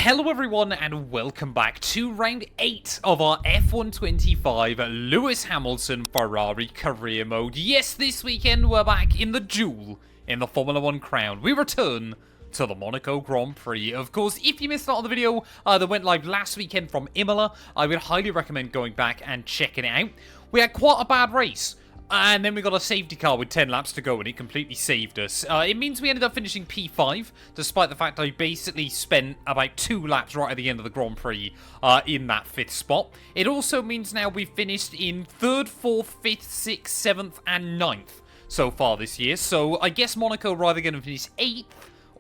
Hello everyone and welcome back to round 8 of our F125 Lewis Hamilton Ferrari career mode. Yes, this weekend we're back in the duel in the Formula 1 crown. We return to the Monaco Grand Prix. Of course, if you missed out on the video that went live last weekend from Imola, I would highly recommend going back and checking it out. We had quite a bad race. And then we got a safety car with 10 laps to go, and it completely saved us. It means we ended up finishing P5, despite the fact I basically spent about 2 laps right at the end of the Grand Prix in that 5th spot. It also means now we've finished in 3rd, 4th, 5th, 6th, 7th, and 9th so far this year. So I guess Monaco are either going to finish 8th,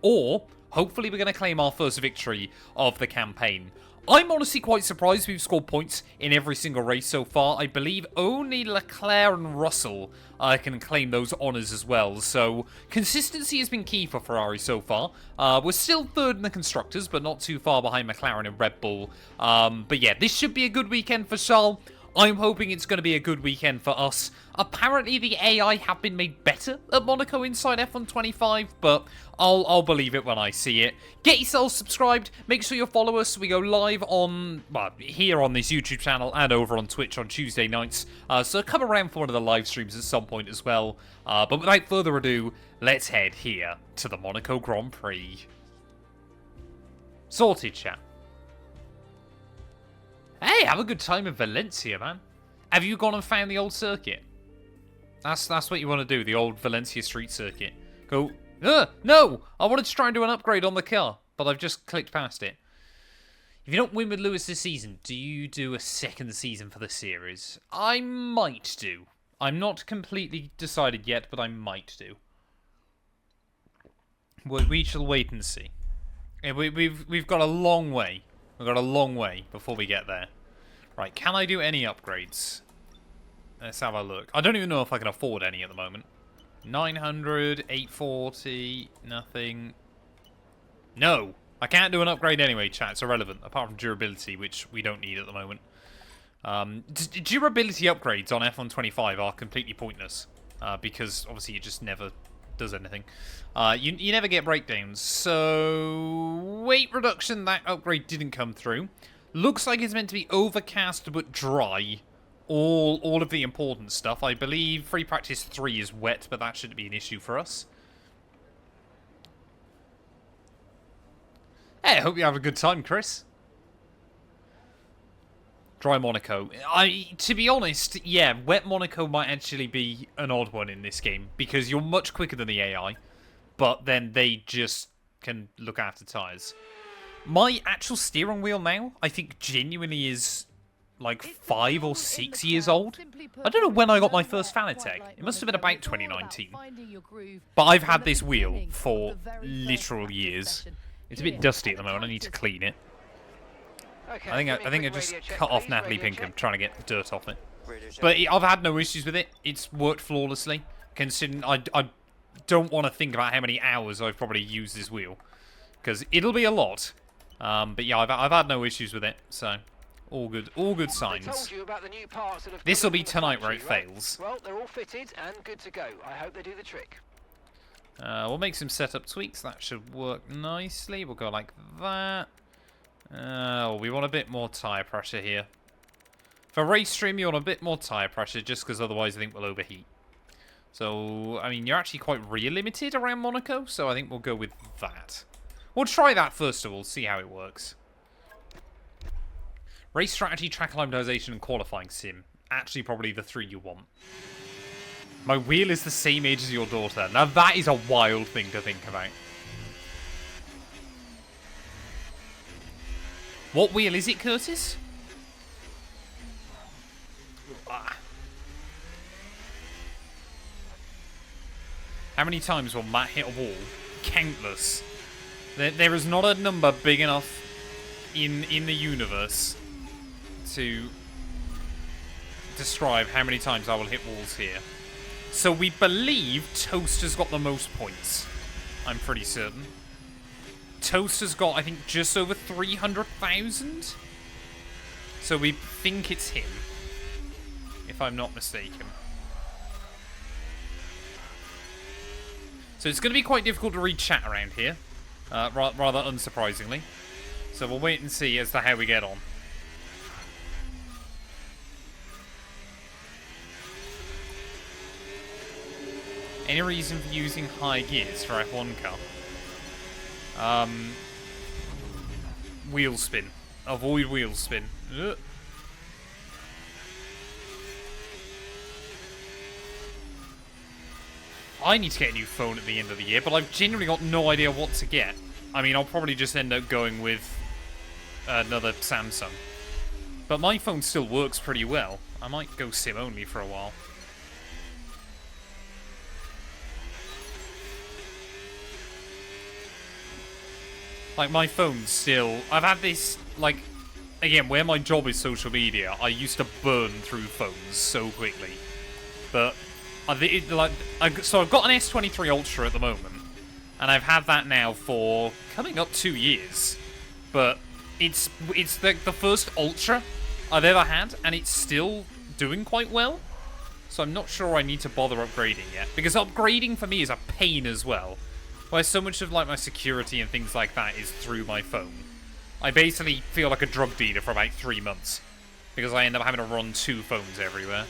or hopefully we're going to claim our first victory of the campaign. I'm honestly quite surprised we've scored points in every single race so far. I believe only Leclerc and Russell can claim those honours as well. So consistency has been key for Ferrari so far. We're still 3rd in the Constructors, but not too far behind McLaren and Red Bull. But yeah, this should be a good weekend for Charles. I'm hoping it's going to be a good weekend for us. Apparently the AI have been made better at Monaco inside F125, but I'll believe it when I see it. Get yourselves subscribed, make sure you follow us. We go live on, well, here on this YouTube channel and over on Twitch on Tuesday nights. So come around for one of the live streams at some point as well. But without further ado, let's head here to the Monaco Grand Prix. Sorted, chat. Hey, have a good time in Valencia, man. Have you gone and found the old circuit? That's what you want to do, the old Valencia street circuit. Go, no! I wanted to try and do an upgrade on the car, but I've just clicked past it. If you don't win with Lewis this season, do you do a second season for the series? I might do. I'm not completely decided yet, but I might do. We shall wait and see. We've got a long way. We've got a long way before we get there. Right, can I do any upgrades? Let's have a look. I don't even know if I can afford any at the moment. 900, 840, nothing. No! I can't do an upgrade anyway, chat. It's irrelevant, apart from durability, which we don't need at the moment. Durability upgrades on F125 are completely pointless. Because, obviously, it just never does anything. You never get breakdowns. So, weight reduction, that upgrade didn't come through. Looks like it's meant to be overcast but dry. All of the important stuff. I believe free practice 3 is wet, but that shouldn't be an issue for us. Hey, I hope you have a good time, Chris. Dry Monaco. To be honest, yeah, wet Monaco might actually be an odd one in this game, because you're much quicker than the AI, but then they just can look after tyres. My actual steering wheel now, I think genuinely is like 5 or 6 years old. I don't know when I got my first Fanatec. It must have been about 2019. But I've had this wheel for literal years. It's a bit dusty at the moment. I need to clean it. I think I just cut off Natalie Pinkham trying to get dirt off it. But I've had no issues with it. It's worked flawlessly. Considering I don't want to think about how many hours I've probably used this wheel. Because it'll be a lot. But yeah, I've had no issues with it. So, all good signs. This will be tonight where it fails. Well, they're all fitted and good to go. I hope they do the trick. We'll make some setup tweaks. That should work nicely. We'll go like that. We want a bit more tyre pressure here. For race stream, you want a bit more tyre pressure, just because otherwise I think we'll overheat. So, I mean, you're actually quite rear limited around Monaco, so I think we'll go with that. We'll try that first of all, see how it works. Race strategy, track acclimatization, and qualifying sim. Actually, probably the 3 you want. My wheel is the same age as your daughter. Now, that is a wild thing to think about. What wheel is it, Curtis? How many times will Matt hit a wall? Countless. There is not a number big enough in the universe to describe how many times I will hit walls here. So we believe Toaster's got the most points. I'm pretty certain. Toaster's got, I think, just over 300,000. So we think it's him, if I'm not mistaken. So it's going to be quite difficult to read chat around here, rather unsurprisingly. So we'll wait and see as to how we get on. Any reason for using high gears for F1 car? Wheel spin. Avoid wheel spin. Ugh. I need to get a new phone at the end of the year, but I've genuinely got no idea what to get. I mean, I'll probably just end up going with another Samsung. But my phone still works pretty well. I might go SIM only for a while. Like, my phone still... I've had this, like... Again, where my job is social media, I used to burn through phones so quickly. But... So I've got an S23 Ultra at the moment. And I've had that now for coming up 2 years. But it's the first Ultra I've ever had, and it's still doing quite well. So I'm not sure I need to bother upgrading yet. Because upgrading for me is a pain as well. Where so much of like my security and things like that is through my phone. I basically feel like a drug dealer for about 3 months. Because I end up having to run 2 phones everywhere.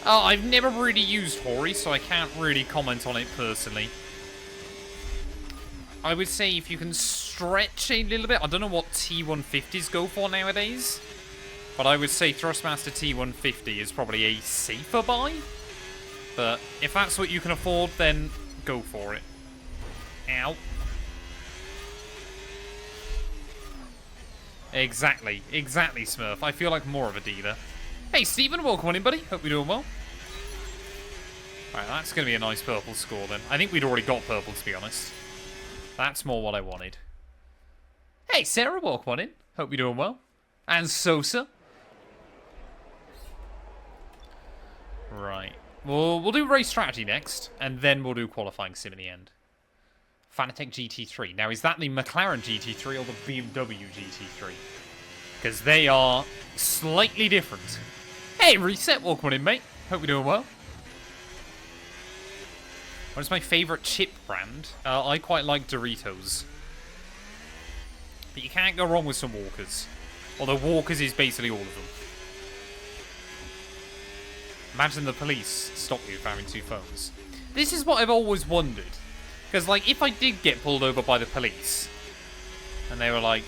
Oh, I've never really used Hori, so I can't really comment on it personally. I would say if you can stretch a little bit, I don't know what T150s go for nowadays. But I would say Thrustmaster T150 is probably a safer buy. But if that's what you can afford, then go for it. Ow. Exactly, Smurf. I feel like more of a dealer. Hey, Stephen, welcome on in, buddy. Hope you're doing well. Alright, that's going to be a nice purple score, then. I think we'd already got purple, to be honest. That's more what I wanted. Hey, Sarah, welcome on in. Hope you're doing well. And Sosa. Right. We'll do race strategy next, and then we'll do qualifying sim in the end. Fanatec GT3. Now, is that the McLaren GT3 or the BMW GT3? Because they are slightly different. Hey, Reset, welcome on in, mate. Hope you're doing well. What is my favourite chip brand? I quite like Doritos. But you can't go wrong with some Walkers. Although Walkers is basically all of them. Imagine the police stop you for having 2 phones. This is what I've always wondered. Because, like, if I did get pulled over by the police, and they were like,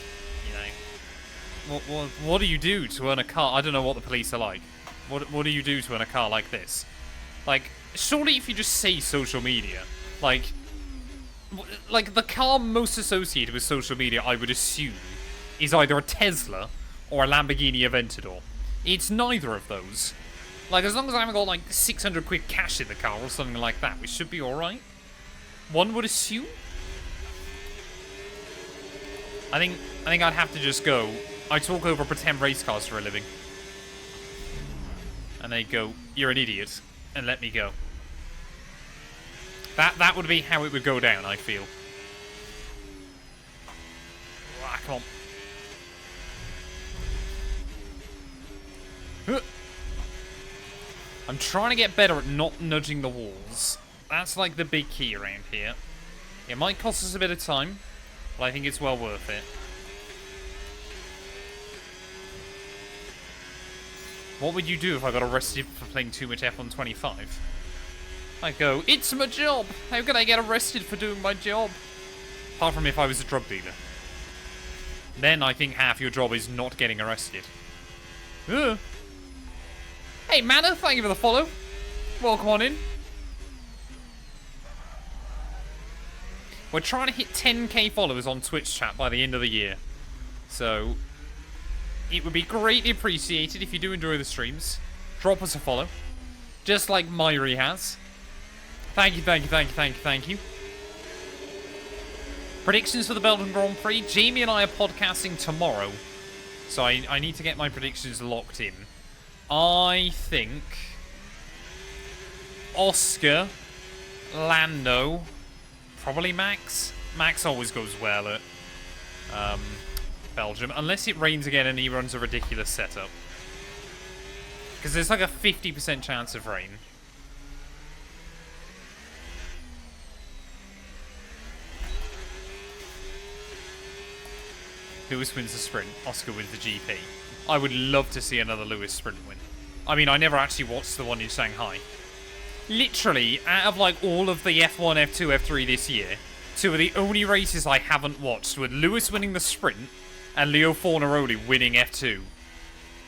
you know, what do you do to earn a car? I don't know what the police are like. What do you do to earn a car like this? Like, surely if you just say social media, like the car most associated with social media, I would assume, is either a Tesla or a Lamborghini Aventador. It's neither of those. Like, as long as I haven't got, like, 600 quid cash in the car or something like that, we should be alright. One would assume. I think I'd have to just go, I talk over pretend race cars for a living. And they go, you're an idiot, and let me go. That would be how it would go down, I feel. Ah, come on. I'm trying to get better at not nudging the walls. That's like the big key around here. It might cost us a bit of time, but I think it's well worth it. What would you do if I got arrested for playing too much F125? I go, it's my job! How could I get arrested for doing my job? Apart from if I was a drug dealer. Then I think half your job is not getting arrested. Ugh. Hey, Manna, thank you for the follow. Welcome on in. We're trying to hit 10k followers on Twitch chat by the end of the year. So, it would be greatly appreciated if you do enjoy the streams. Drop us a follow. Just like Myri has. Thank you, thank you, thank you, thank you, thank you. Predictions for the Belgian Grand Prix. Jamie and I are podcasting tomorrow. So I need to get my predictions locked in. I think Oscar, Lando, probably Max. Max always goes well at Belgium, unless it rains again and he runs a ridiculous setup. Because there's like a 50% chance of rain. Lewis wins the sprint, Oscar wins the GP. I would love to see another Lewis sprint win. I mean, I never actually watched the one in Shanghai. Literally, out of like all of the F1, F2, F3 this year, two of the only races I haven't watched were Lewis winning the sprint and Leo Fornaroli winning F2.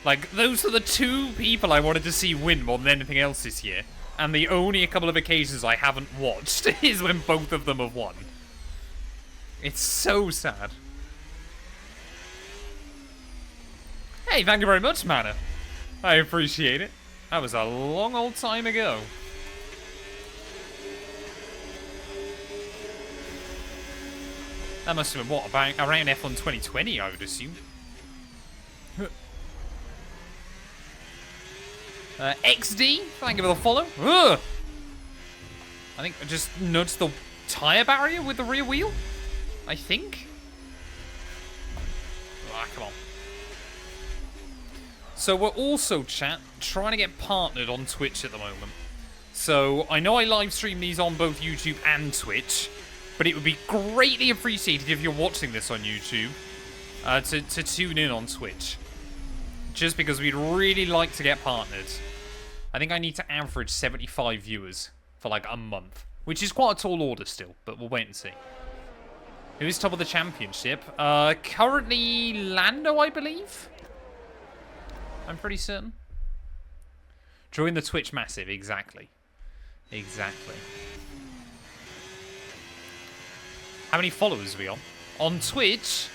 Like, those are the two people I wanted to see win more than anything else this year. And the only a couple of occasions I haven't watched is when both of them have won. It's so sad. Hey, thank you very much, Mana. I appreciate it. That was a long old time ago. That must have been, what, about around F1 2020, I would assume. XD, thank you for the follow. Ugh. I think I just nudged the tyre barrier with the rear wheel. I think. Ah, come on. So we're also, chat, trying to get partnered on Twitch at the moment. So I know I live stream these on both YouTube and Twitch, but it would be greatly appreciated if you're watching this on YouTube to tune in on Twitch. Just because we'd really like to get partnered. I think I need to average 75 viewers for like a month, which is quite a tall order still, but we'll wait and see. Who is top of the championship? Currently Lando, I believe. I'm pretty certain. Join the Twitch Massive, exactly. Exactly. How many followers are we on? On Twitch?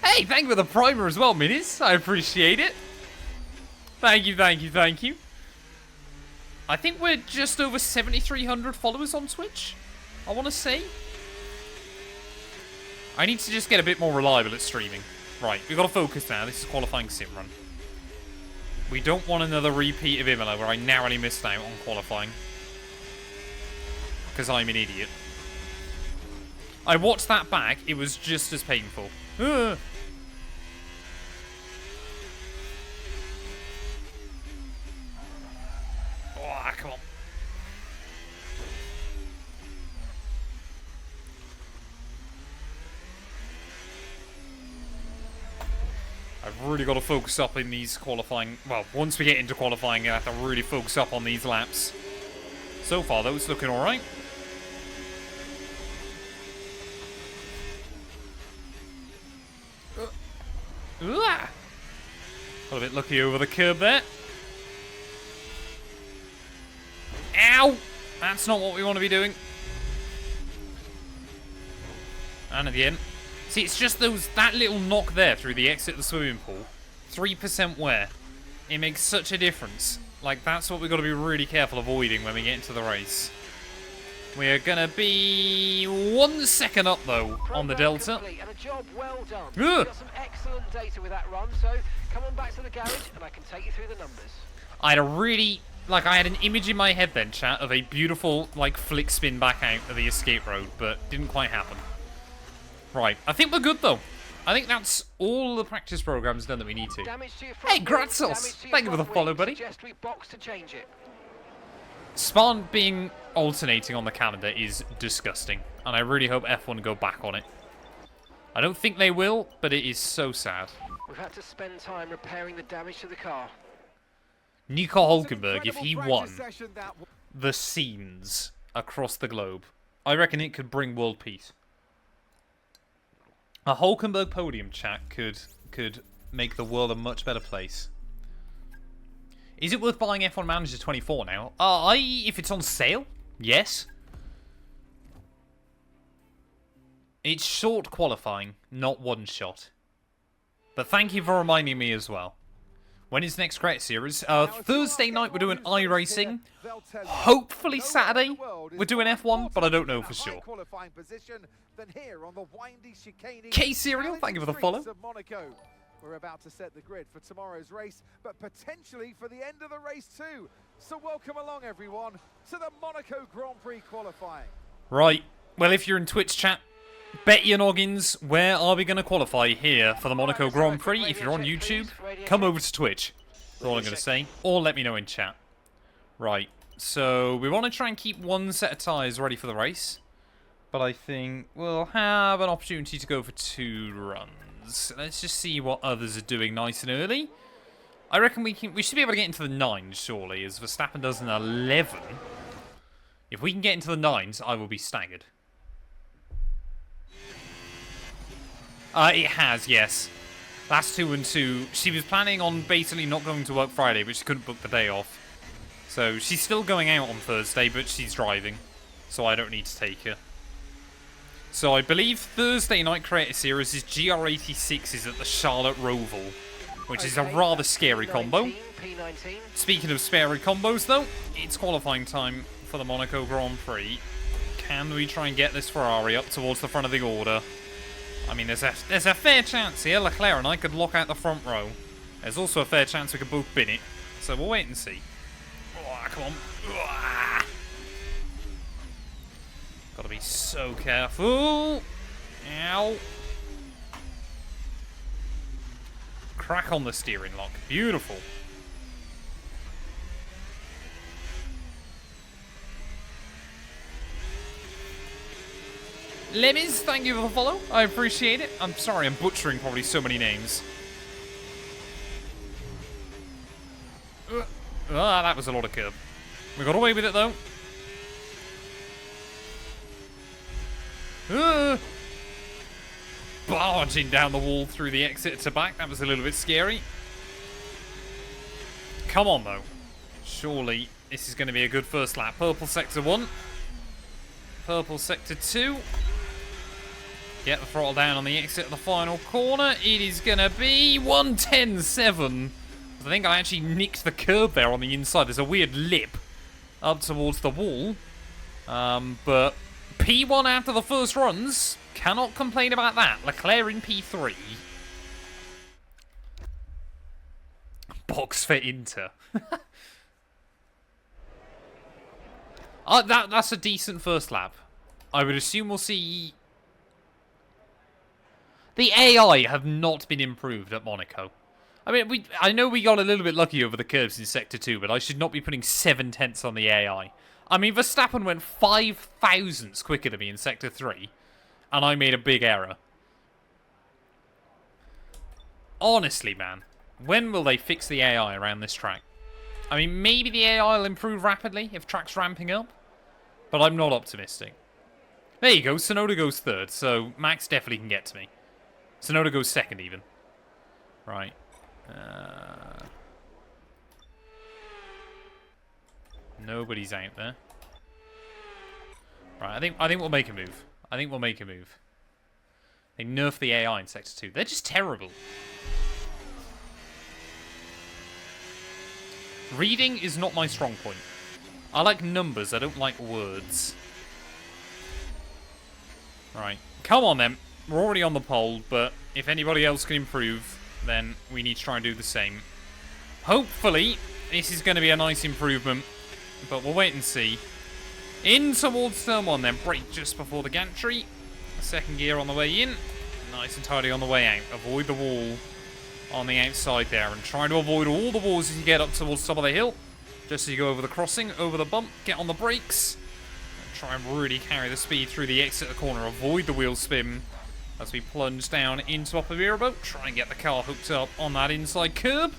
Hey, thank you for the primer as well, Minis. I appreciate it. Thank you, thank you, thank you. I think we're just over 7,300 followers on Twitch, I want to say. I need to just get a bit more reliable at streaming. Right, we've got to focus now. This is qualifying sim run. We don't want another repeat of Imola where I narrowly missed out on qualifying. Because I'm an idiot. I watched that back. It was just as painful. Ugh. Oh, come on. I've really got to focus up in these qualifying... Well, once we get into qualifying, I have to really focus up on these laps. So far, though, it's looking alright. Got a bit lucky over the curb there. Ow! That's not what we want to be doing. And at the end. See, it's just that little knock there through the exit of the swimming pool. 3% wear. It makes such a difference. Like, that's what we've got to be really careful avoiding when we get into the race. We're going to be 1 second up, though, on the Delta. And a job well done. You've got some excellent data with that run, so come on back to the garage and I can take you through the numbers. I had a really... Like, I had an image in my head then, chat, of a beautiful, like, flick spin back out of the escape road, but didn't quite happen. Right, I think we're good, though. I think that's all the practice programs done that we need to. Hey, Gratsos! Thank you for the follow, buddy. Spawn being alternating on the calendar is disgusting, and I really hope F1 go back on it. I don't think they will, but it is so sad. We've had to spend time repairing the damage to the car. Nico Hulkenberg, if he won the scenes across the globe, I reckon it could bring world peace. A Hulkenberg podium, chat, could make the world a much better place. Is it worth buying F1 Manager 24 now? If it's on sale, yes. It's short qualifying, not one shot. But thank you for reminding me as well. When is next Credit Series? Thursday night we're doing iRacing. Hopefully Saturday we're doing F1, but I don't know for sure. K-Serial, thank you for the follow. We're about to set the grid for tomorrow's race, but potentially for the end of the race too. So welcome along everyone to the Monaco Grand Prix qualifying. Right, well if you're in Twitch chat, bet your noggins, where are we going to qualify here for the Monaco Grand Prix? If you're on YouTube, come over to Twitch. That's all I'm going to say. Or let me know in chat. Right, so we want to try and keep one set of tyres ready for the race. But I think we'll have an opportunity to go for 2 runs. Let's just see what others are doing nice and early. I reckon we should be able to get into the 9s, surely, as Verstappen does an 11. If we can get into the 9s, I will be staggered. It has, yes. That's 2 and 2. She was planning on basically not going to work Friday, but she couldn't book the day off. So she's still going out on Thursday, but she's driving. So I don't need to take her. So I believe Thursday night creator series is GR86 at the Charlotte Roval, which is a rather scary combo. Speaking of scary combos, though, it's qualifying time for the Monaco Grand Prix. Can we try and get this Ferrari up towards the front of the order? I mean, there's a fair chance here. Leclerc and I could lock out the front row. There's also a fair chance we could both bin it. So we'll wait and see. Oh, come on. Oh. Gotta be so careful. Ow. Crack on the steering lock. Beautiful. Lemmies, thank you for the follow. I appreciate it. I'm sorry, I'm butchering probably so many names. That was a lot of curb. We got away with it, though. Barging down the wall through the exit to back. That was a little bit scary. Come on, though. Surely this is going to be a good first lap. Purple sector 1. Purple sector 2. Get the throttle down on the exit of the final corner. It is going to be 110.7. I think I actually nicked the curb there on the inside. There's a weird lip up towards the wall. But P1 after the first runs. Cannot complain about that. Leclerc in P3. Box for Inter. That's a decent first lap. I would assume we'll see... The AI have not been improved at Monaco. I mean, I know we got a little bit lucky over the curves in Sector 2, but I should not be putting 7/10 on the AI. I mean, Verstappen went 5 thousandths quicker than me in Sector 3, and I made a big error. Honestly, man, when will they fix the AI around this track? I mean, maybe the AI will improve rapidly if track's ramping up, but I'm not optimistic. There you go, Tsunoda goes 3rd, so Max definitely can get to me. Tsunoda goes 2nd even. Right. Nobody's out there. Right, I think we'll make a move. I think we'll make a move. They nerfed the AI in Sector 2. They're just terrible. Reading is not my strong point. I like numbers, I don't like words. Right. Come on then. We're already on the pole, but if anybody else can improve, then we need to try and do the same. Hopefully, this is going to be a nice improvement, but we'll wait and see. In towards turn 1 then. Brake just before the gantry. Second gear on the way in. Nice and tidy on the way out. Avoid the wall on the outside there, and try to avoid all the walls as you get up towards the top of the hill. Just as you go over the crossing, over the bump, get on the brakes. And try and really carry the speed through the exit of the corner. Avoid the wheel spin as we plunge down into Upper Mirabeau. Try and get the car hooked up on that inside curb.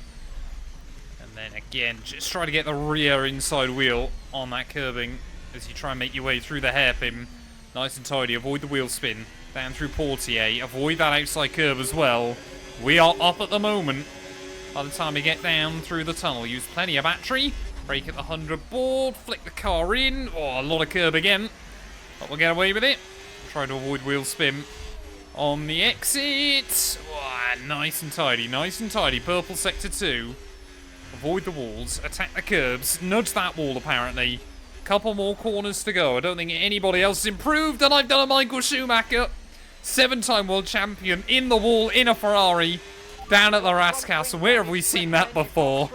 And then again, just try to get the rear inside wheel on that curbing as you try and make your way through the hairpin. Nice and tidy. Avoid the wheel spin. Down through Portier. Avoid that outside curb as well. We are up at the moment. By the time we get down through the tunnel, use plenty of battery. Brake at the 100 board. Flick the car in. Oh, a lot of curb again. But we'll get away with it. Try to avoid wheel spin on the exit. Oh, nice and tidy. Nice and tidy. Purple sector 2. Avoid the walls. Attack the curbs. Nudge that wall, apparently. Couple more corners to go. I don't think anybody else has improved. And I've done a Michael Schumacher. 7-time world champion in the wall in a Ferrari. Down at the Rascasse. Where have we seen that before?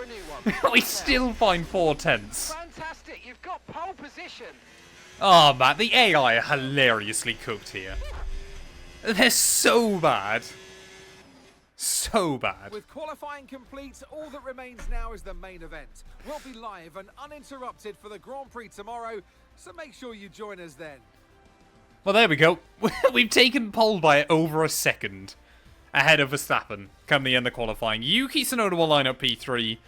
We still find 4/10. Fantastic, you've got pole position. Oh, man, the AI are hilariously cooked here. They're so bad. So bad. With qualifying complete, all that remains now is the main event. We'll be live and uninterrupted for the Grand Prix tomorrow, so make sure you join us then. Well, there we go. We've taken pole by over a second ahead of Verstappen come the end of qualifying. Yuki Tsunoda will line up P3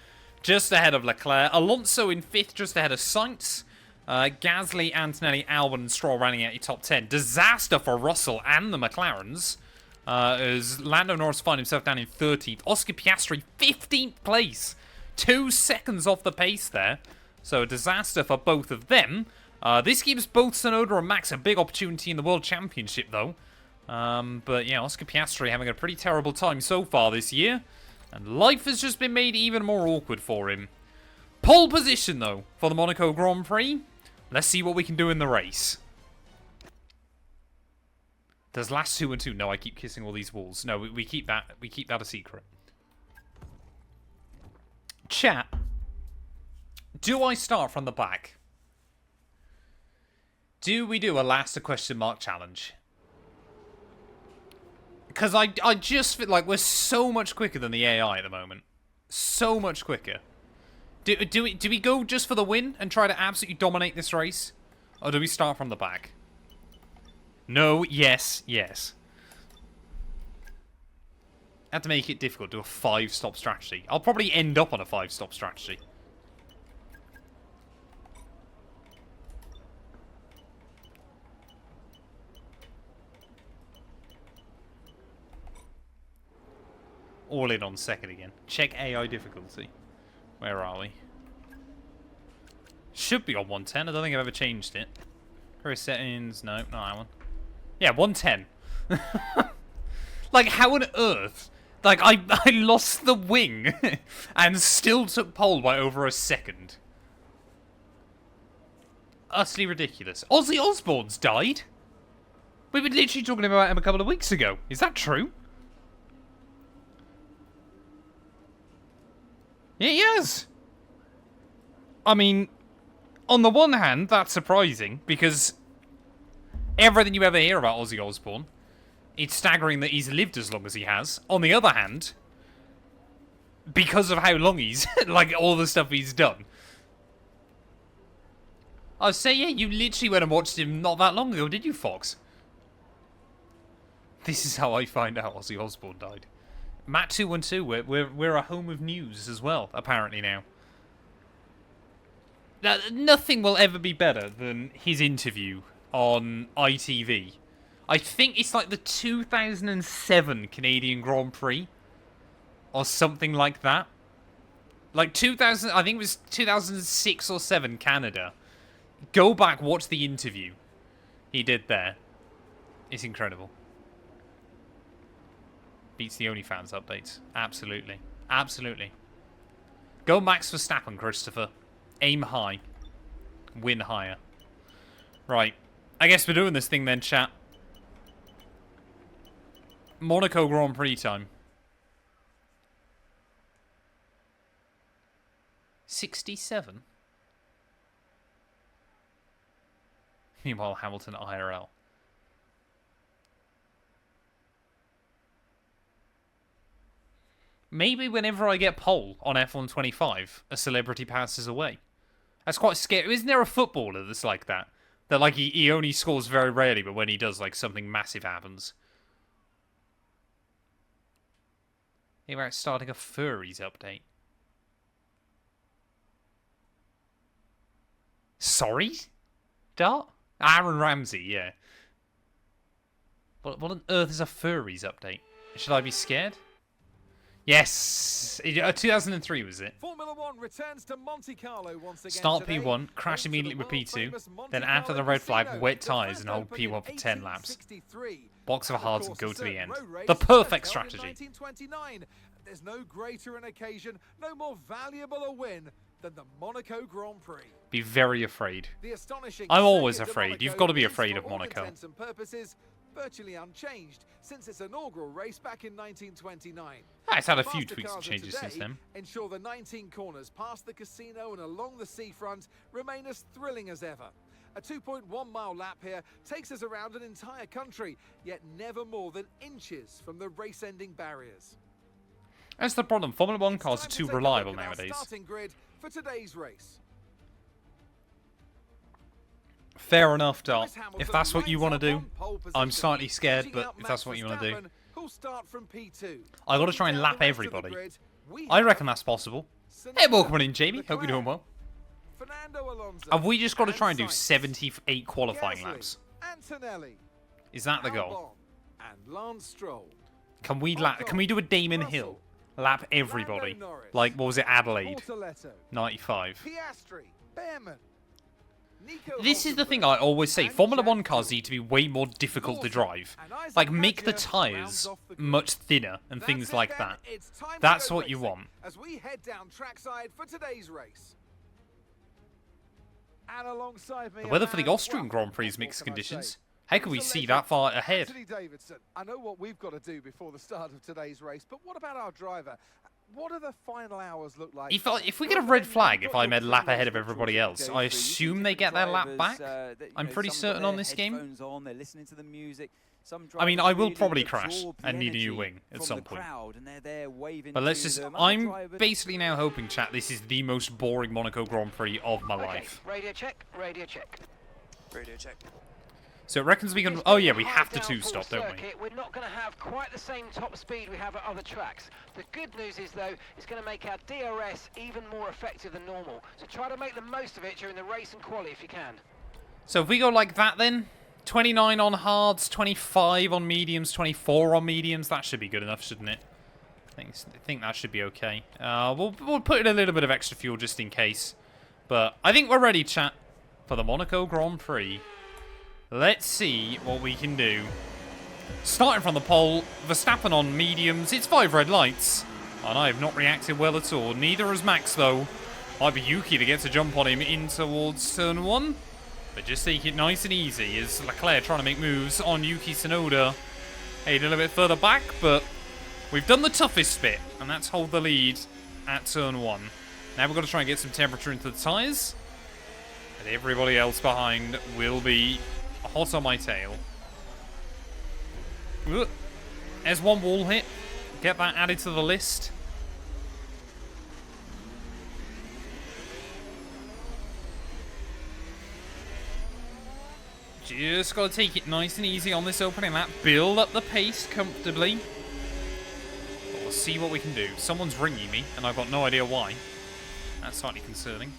just ahead of Leclerc. Alonso in 5th just ahead of Sainz. Gasly, Antonelli, Albon, and Stroll running out your top 10. Disaster for Russell and the McLarens. As Lando Norris finds himself down in 13th. Oscar Piastri, 15th place. 2 seconds off the pace there. So a disaster for both of them. This gives both Tsunoda and Max a big opportunity in the World Championship, though. But yeah, Oscar Piastri having a pretty terrible time so far this year. And life has just been made even more awkward for him. Pole position, though, for the Monaco Grand Prix. Let's see what we can do in the race. Does last 2-2? No, I keep kissing all these walls. No, we keep that a secret. Chat. Do I start from the back? Do we do a last question mark challenge? Because I just feel like we're so much quicker than the AI at the moment. So much quicker. Do we go just for the win and try to absolutely dominate this race? Or do we start from the back? No, yes, yes. Had to make it difficult, do a 5-stop strategy. I'll probably end up on a 5-stop strategy. All in on second again. Check AI difficulty. Where are we? Should be on 110. I don't think I've ever changed it. Career settings. No, not that one. Yeah, 110. Like, how on earth? Like, I lost the wing and still took pole by over a second. Utterly ridiculous. Ozzy Osbourne's died? We were literally talking about him a couple of weeks ago. Is that true? Yeah, he has. I mean, on the one hand, that's surprising, because everything you ever hear about Ozzy Osbourne, it's staggering that he's lived as long as he has. On the other hand, because of how long he's, like, all the stuff he's done. I say, yeah, you literally went and watched him not that long ago, did you, Fox? This is how I find out Ozzy Osbourne died. Matt212, we're a home of news as well, apparently now. Now, nothing will ever be better than his interview on ITV. I think it's like the 2007 Canadian Grand Prix. Or something like that. Like 2000, I think it was 2006 or 7 Canada. Go back, watch the interview he did there. It's incredible. Beats the OnlyFans updates. Absolutely. Absolutely. Go Max Verstappen, Christopher. Aim high. Win higher. Right. I guess we're doing this thing then, chat. Monaco Grand Prix time. 67? Meanwhile, Hamilton IRL. Maybe whenever I get pole on F125, a celebrity passes away. That's quite scary. Isn't there a footballer that's like that? That, like, he only scores very rarely, but when he does, like, something massive happens. Here we're starting a Furries update. Sorry? Dart? Aaron Ramsey, yeah. What on earth is a Furries update? Should I be scared? Yes! 2003 was it? Formula One returns to Monte Carlo once again. Start today. P1, crash immediately with P2, then after the red flag, wet tyres and hold P1 for 10 laps. Box of hards and go to the end. The perfect strategy. There's no greater an occasion, no more valuable a win than the Monaco Grand Prix. Be very afraid. The astonishing I'm always circuit of afraid. Monaco You've got to be is, afraid for of all Monaco. intents and purposes, virtually unchanged since its inaugural race back in 1929. It's had a few Faster tweaks and cars of changes since today then. ensure the 19 corners past the casino and along the seafront remain as thrilling as ever. A 2.1-mile lap here takes us around an entire country, yet never more than inches from the race-ending barriers. That's the problem. Formula 1 It's cars are time to too take a reliable look at our nowadays. starting grid for today's race. Fair enough, Dart. Lewis Hamilton If that's what you want to lines do, up on pole I'm position, slightly scared, edging but out if that's Max what you want to do. Verstappen, who'll start from P2. I got to try and Down lap the rest of the everybody. grid, we I have reckon that's possible. Tsunoda, Hey, welcome in, Jamie. Hope you're doing Leclerc, well. Fernando Alonso, Have we just got to try and do Sainz, 78 qualifying Gasly, laps? Antonelli, Is that the goal? Albon, and Lance Stroll. Can we do a Damon Hill? Lap everybody. Lando Norris, Like, what was it, Adelaide? Bortoletto, 95. Piastri, Behrman, Nico This is the thing Hulkenberg, I always say. and Formula Jack 1 cars Dillon. need to be way more difficult to drive. And Isaac Like, make the Hadjar tyres rounds off the grid. much thinner and That's things it like then. that. It's time to That's go what you racing want. As we head down trackside for today's race. And alongside me, The weather for the and, Austrian well, Grand Prix is what mixed can I conditions. say? How can we He's a see legend, that far ahead? Anthony Davidson. I know what we've got to do before the start of today's race, but what about our driver? What do the final hours look like? If we get a red flag if I'm a lap ahead of everybody else, I assume they get their lap back? I'm pretty certain on this game. I mean, I will probably crash and need a new wing at some point. But let's just... I'm basically now hoping, chat, this is the most boring Monaco Grand Prix of my life. Radio check, radio check. Radio check. So it reckons we can... Oh yeah, we have to two-stop, don't we? We're not going to have quite the same top speed we have at other tracks. The good news is, though, it's going to make our DRS even more effective than normal. So try to make the most of it during the race and quali if you can. So if we go like that then, 29 on hards, 25 on mediums, 24 on mediums, that should be good enough, shouldn't it? I think that should be okay. We'll put in a little bit of extra fuel just in case. But I think we're ready, chat, for the Monaco Grand Prix. Let's see what we can do. Starting from the pole, Verstappen on mediums. It's 5 red lights. And I have not reacted well at all. Neither has Max, though. Might be Yuki that gets a jump on him in towards turn 1. But just take it nice and easy as Leclerc trying to make moves on Yuki Tsunoda. Hey, a little bit further back, but we've done the toughest bit. And that's hold the lead at turn 1. Now we've got to try and get some temperature into the tyres. And everybody else behind will be hot on my tail. Ugh. There's one wall hit. Get that added to the list. Just got to take it nice and easy on this opening lap. Build up the pace comfortably. But we'll see what we can do. Someone's ringing me, and I've got no idea why. That's slightly concerning.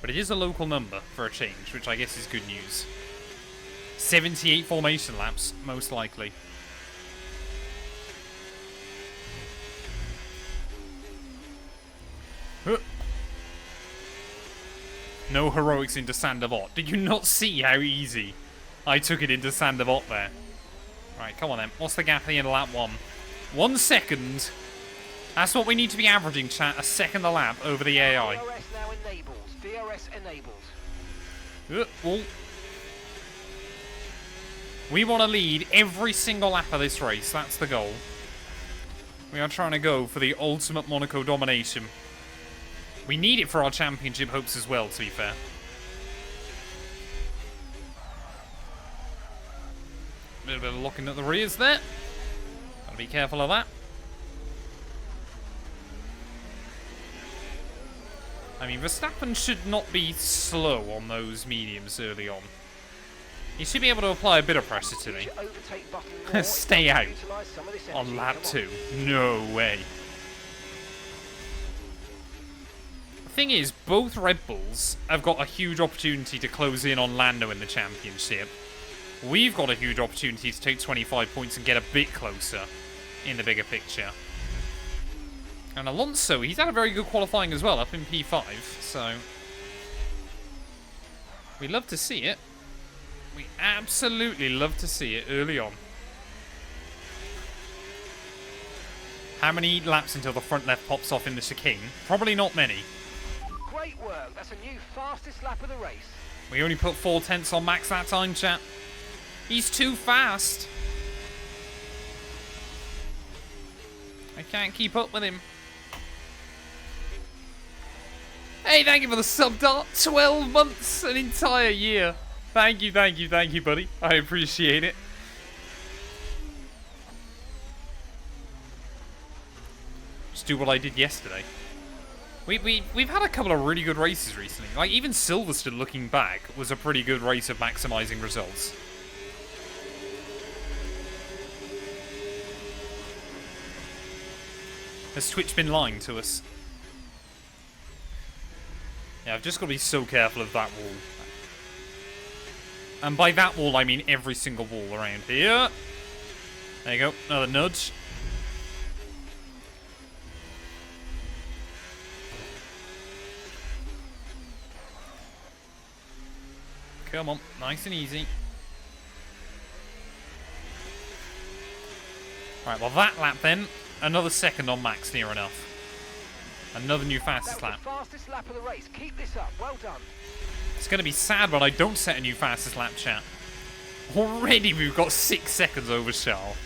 But it is a local number for a change, which I guess is good news. 78 formation laps, most likely. No heroics into Sandavot. Did you not see how easy I took it into Sandavot there? Right, come on then. What's the gap at the end of lap 1? 1 second. That's what we need to be averaging, chat. A second a lap over the AI. DRS now enables. DRS enables. Well, we want to lead every single lap of this race. That's the goal. We are trying to go for the ultimate Monaco domination. We need it for our championship hopes as well, to be fair. A little bit of locking at the rears there. Gotta be careful of that. I mean, Verstappen should not be slow on those mediums early on. He should be able to apply a bit of pressure to me. Stay out on lap 2. No way. The thing is, both Red Bulls have got a huge opportunity to close in on Lando in the championship. We've got a huge opportunity to take 25 points and get a bit closer in the bigger picture. And Alonso, he's had a very good qualifying as well, up in P5, so we love to see it. We absolutely love to see it early on. How many laps until the front left pops off in the chicane? Probably not many. Great work. That's a new fastest lap of the race. We only put 4 tenths on Max that time, chat. He's too fast. I can't keep up with him. Hey, thank you for the sub, Dart. 12 months, an entire year. Thank you, buddy. I appreciate it. Just do what I did yesterday. We've had a couple of really good races recently. Like, even Silverstone, looking back, was a pretty good race of maximising results. Has Twitch been lying to us? Yeah, I've just got to be so careful of that wall. And by that wall, I mean every single wall around here. There you go, another nudge. Come on, nice and easy. Right, well that lap then, another second on Max, near enough. Another new fastest lap. The fastest lap of the race. Keep this up. Well done. It's going to be sad when I don't set a new fastest lap, chat. Already we've got 6 seconds over Charles.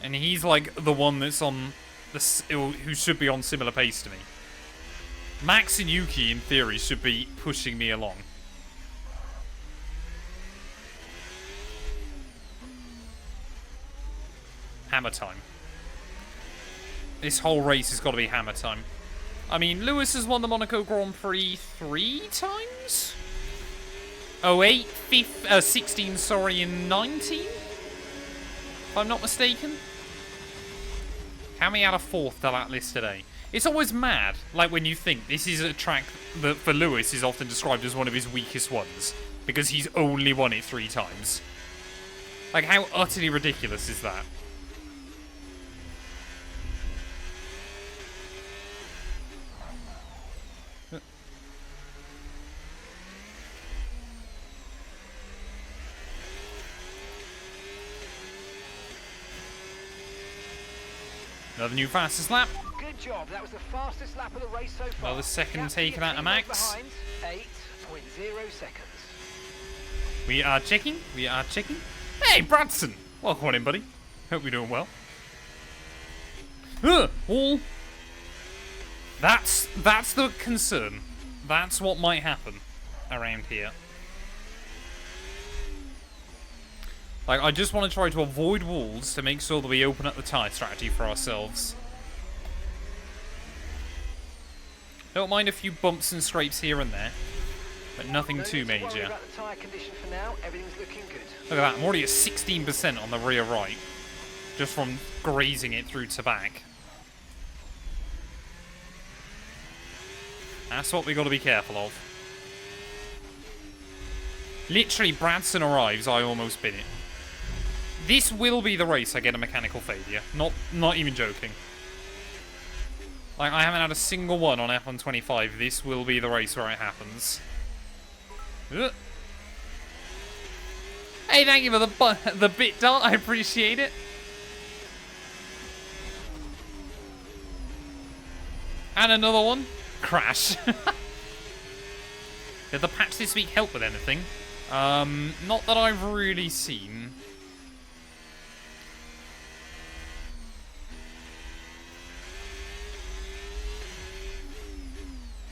And he's like the one that's on the who should be on similar pace to me. Max and Yuki, in theory, should be pushing me along. Hammer time. This whole race has got to be hammer time. I mean, Lewis has won the Monaco Grand Prix 3 times? 08, 16, sorry, and 19? If I'm not mistaken. How many out of 4th to that list today? It's always mad, like when you think this is a track that for Lewis is often described as one of his weakest ones. Because he's only won it 3 times. Like, how utterly ridiculous is that? Another new fastest lap. Good job. That was the fastest lap of the race so far. Another second taken out of Max. 8.0 seconds. We are checking. We are checking. Hey, Bradson. Welcome on in, buddy. Hope you're doing well. All. That's the concern. That's what might happen around here. Like, I just want to try to avoid walls to make sure that we open up the tyre strategy for ourselves. Don't mind a few bumps and scrapes here and there, but nothing too major. About the tyre condition for now. Everything's looking good. Look at that, I'm already at 16% on the rear right, just from grazing it through to back. That's what we got to be careful of. Literally, Bradson arrives, I almost bin it. This will be the race I get a mechanical failure. Not even joking. Like, I haven't had a single one on F125. This will be the race where it happens. Hey, thank you for the bit dart. I appreciate it. And another one. Crash. Did the patch this week help with anything? Not that I've really seen.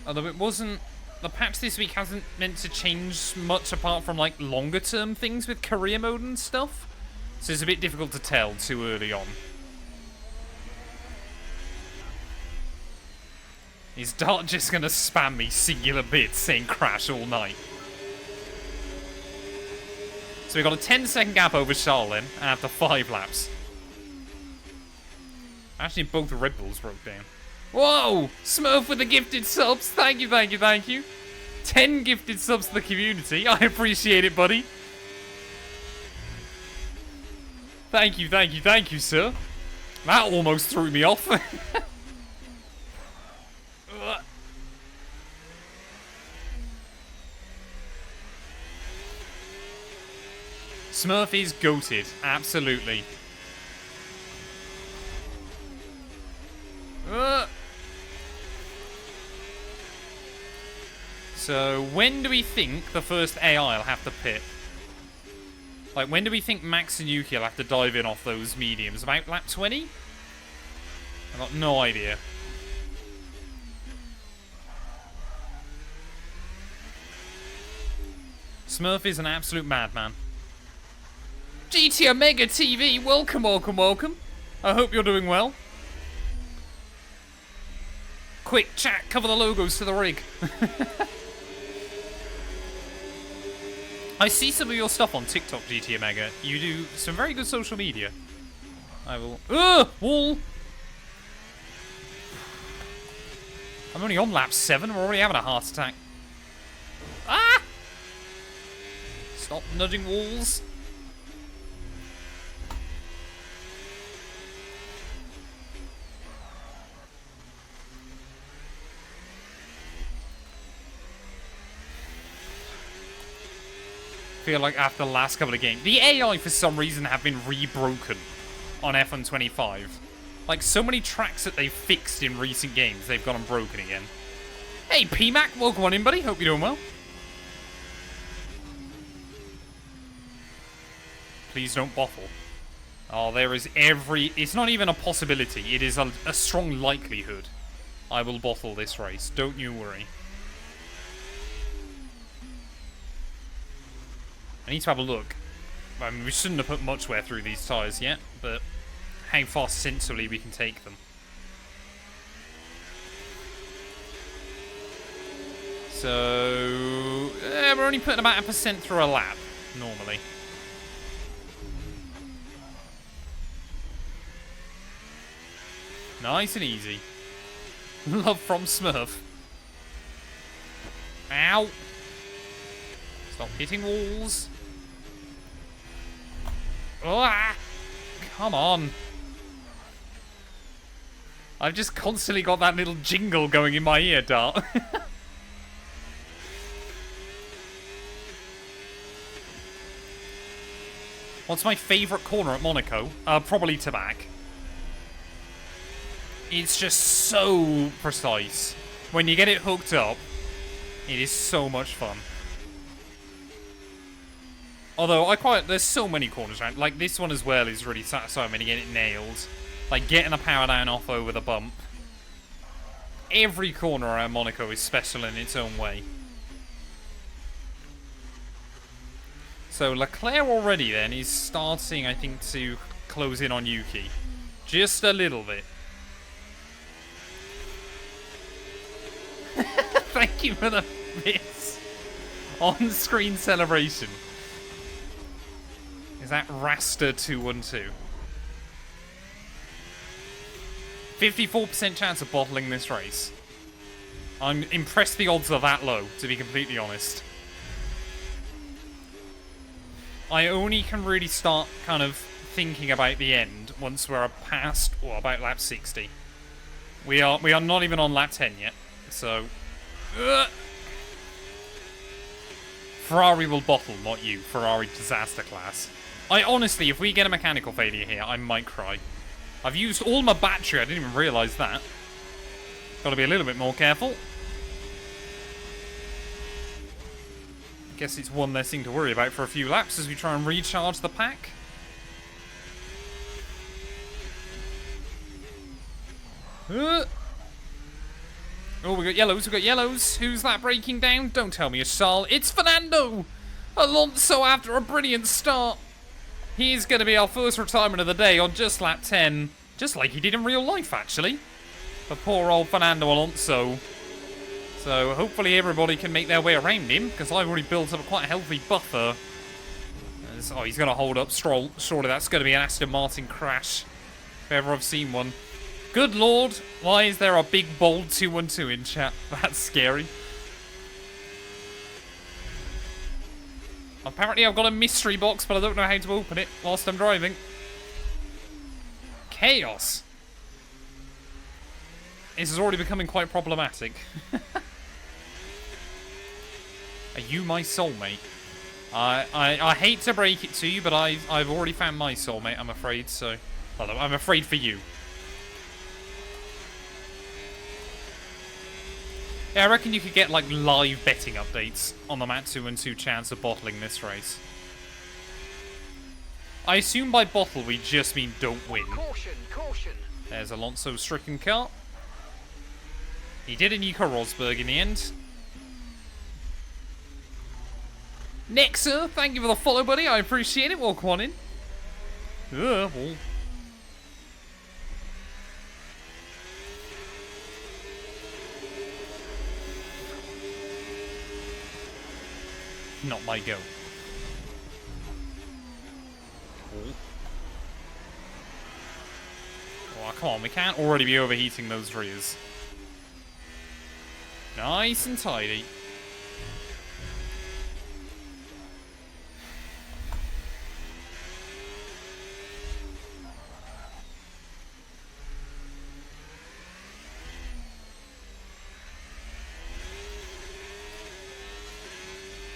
Although it wasn't... The patch this week hasn't meant to change much apart from, like, longer-term things with career mode and stuff. So it's a bit difficult to tell too early on. Is Dart just gonna spam me singular bits saying crash all night? So we got a 10-second gap over Charles then, after 5 laps. Actually, both Red Bulls broke down. Whoa! Smurf with the gifted subs. Thank you, thank you, thank you. 10 gifted subs to the community. I appreciate it, buddy. Thank you, thank you, thank you, sir. That almost threw me off. Smurf is goated. Absolutely. So, when do we think the first AI will have to pit? Like, when do we think Max and Yuki will have to dive in off those mediums? About lap 20? I've got no idea. Smurf is an absolute madman. GT Omega TV, welcome, welcome, welcome. I hope you're doing well. Quick, chat, cover the logos to the rig. I see some of your stuff on TikTok, GT Omega. You do some very good social media. I will... Wall! I'm only on lap 7. We're already having a heart attack. Ah! Stop nudging walls. Feel like after the last couple of games, the AI for some reason have been rebroken on F125. Like so many tracks that they've fixed in recent games, they've gone and broken again. Hey PMAC, welcome on in, buddy. Hope you're doing well. Please don't bottle. Oh, there is it's not even a possibility. It is a strong likelihood I will bottle this race. Don't you worry. I need to have a look. I mean, we shouldn't have put much wear through these tyres yet, but how far sensibly we can take them. So, we're only putting about 1% through a lap, normally. Nice and easy. Love from Smurf. Ow! Stop hitting walls. Ah! Come on. I've just constantly got that little jingle going in my ear, Dart. What's my favourite corner at Monaco? Probably Tabac. It's just so precise. When you get it hooked up, it is so much fun. Although, there's so many corners around. Like, this one as well is really satisfying when you get it nailed. Like, getting a power down off over the bump. Every corner around Monaco is special in its own way. So, Leclerc already then is starting, I think, to close in on Yuki. Just a little bit. Thank you for the bits. On-screen celebration. Is that Rasta212? 54% chance of bottling this race. I'm impressed the odds are that low, to be completely honest. I only can really start kind of thinking about the end once we're past, or about lap 60. We are not even on lap 10 yet, so... Ferrari will bottle, not you. Ferrari disaster class. I honestly, if we get a mechanical failure here, I might cry. I've used all my battery, I didn't even realise that. Gotta be a little bit more careful. Guess it's one less thing to worry about for a few laps as we try and recharge the pack. Oh, we got yellows, Who's that breaking down? Don't tell me it's Charles. It's Fernando! Alonso after a brilliant start. He's going to be our first retirement of the day on just lap 10. Just like he did in real life, actually. For poor old Fernando Alonso. So hopefully everybody can make their way around him, because I've already built up a quite healthy buffer. Oh, he's going to hold up Stroll. Surely that's going to be an Aston Martin crash. If ever I've seen one. Good lord, why is there a big bold 212 in chat? That's scary. Apparently I've got a mystery box, but I don't know how to open it whilst I'm driving. Chaos. This is already becoming quite problematic. Are you my soulmate? I hate to break it to you, but I've already found my soulmate, I'm afraid, so... Well, I'm afraid for you. Yeah, I reckon you could get, like, live betting updates on the Matt212 chance of bottling this race. I assume by bottle we just mean don't win. Caution, caution. There's Alonso's stricken car. He did a Nico Rosberg in the end. Nexa, thank you for the follow, buddy. I appreciate it. Welcome on in. Well. not my go. Oh, come on, we can't already be overheating those rears. Nice and tidy.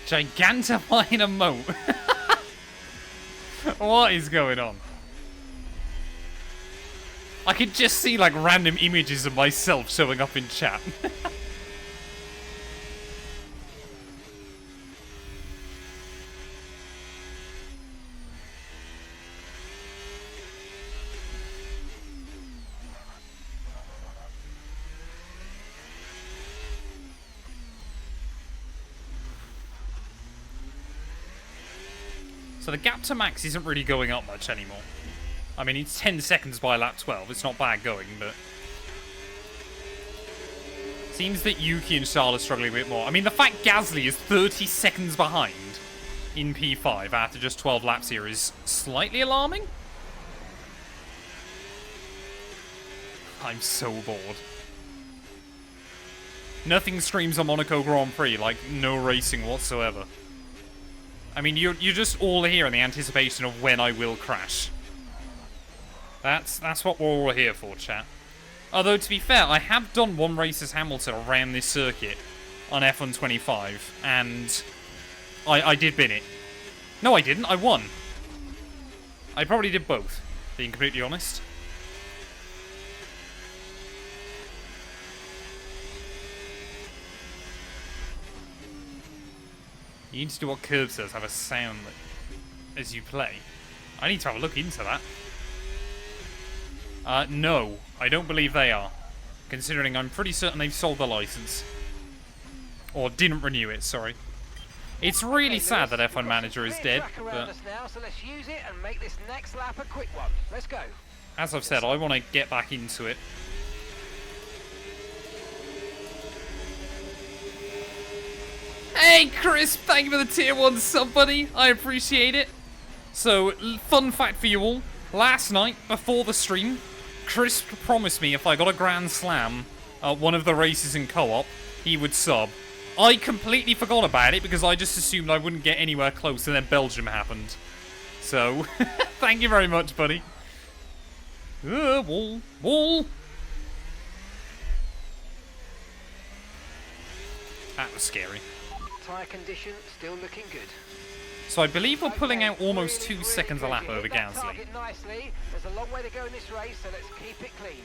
Gigantifying a moat. What is going on? I could just see like random images of myself showing up in chat. So the gap to max isn't really going up much anymore. I mean, it's 10 seconds by lap 12. It's not bad going, but... Seems that Yuki and Charles are struggling a bit more. I mean, the fact Gasly is 30 seconds behind in P5 after just 12 laps here is slightly alarming. I'm so bored. Nothing screams a Monaco Grand Prix like no racing whatsoever. I mean, you're just all here in the anticipation of when I will crash. That's what we're all here for, chat. Although, to be fair, I have done one race as Hamilton around this circuit on F125, and I did bin it. No, I didn't. I won. I probably did both, being completely honest. You need to do what Curb says, have a sound as you play. I need to have a look into that. No, I don't believe they are. Considering I'm pretty certain they've sold the license. Or didn't renew it, sorry. It's really sad that F1 Manager is dead, but... Now, so let's use it and make this next lap a quick one. Let's go. As I've said, I want to get back into it. Hey, Chris, thank you for the tier 1 sub, buddy. I appreciate it. So, fun fact for you all. Last night, before the stream, Chris promised me if I got a Grand Slam at one of the races in co-op, he would sub. I completely forgot about it because I just assumed I wouldn't get anywhere close, and then Belgium happened. So, thank you very much, buddy. Wall. That was scary. Tyre condition still looking good. So I believe we're pulling out almost 2 seconds a lap over Gasly. Nicely. There's a long way to go in this race, so let's keep it clean.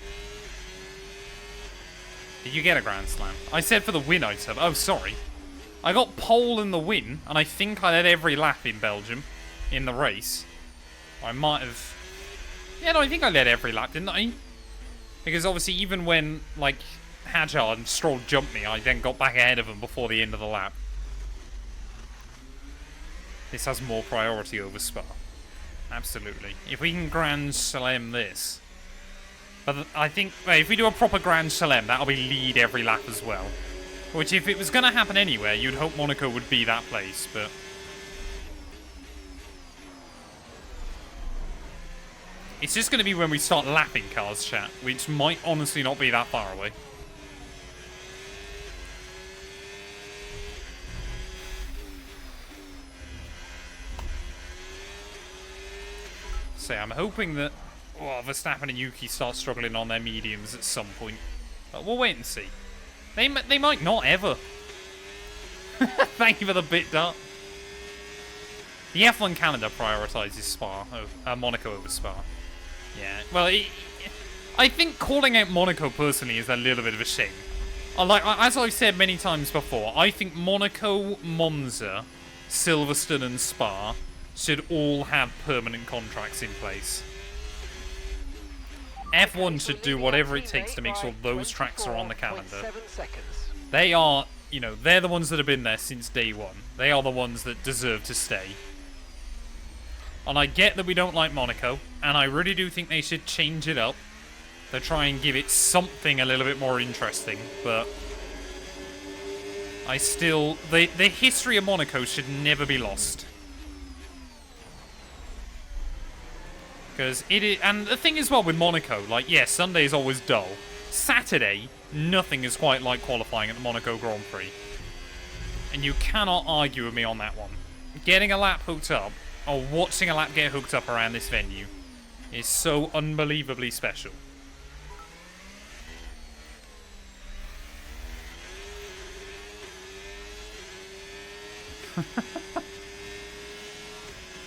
Did you get a Grand Slam? I said for the win I'd sub. Oh, sorry. I got pole in the win, and I think I led every lap in Belgium in the race. Or I might have... Yeah, no, I think I led every lap, didn't I? Because obviously even when, like, Hadjar and Stroll jumped me, I then got back ahead of them before the end of the lap. This has more priority over Spa. Absolutely. If we can Grand Slam this... But I think, if we do a proper Grand Slam, that'll be lead every lap as well. Which, if it was going to happen anywhere, you'd hope Monaco would be that place, but... It's just going to be when we start lapping cars, chat, which might honestly not be that far away. So I'm hoping that Verstappen and Yuki start struggling on their mediums at some point. But we'll wait and see. They might not ever. Thank you for the bit, Dart. The F1 calendar prioritises Spa, Monaco over Spa. Yeah, well, I think calling out Monaco personally is a little bit of a shame. As I've said many times before, I think Monaco, Monza, Silverstone and Spa should all have permanent contracts in place. F1 should do whatever it takes to make sure those tracks are on the calendar. They are, you know, they're the ones that have been there since day one. They are the ones that deserve to stay. And I get that we don't like Monaco, and I really do think they should change it up to try and give it something a little bit more interesting, but... I still... The history of Monaco should never be lost. Because it is... And the thing as well with Monaco, like, yeah, Sunday is always dull. Saturday, nothing is quite like qualifying at the Monaco Grand Prix. And you cannot argue with me on that one. Getting a lap hooked up, or watching a lap get hooked up around this venue, is so unbelievably special.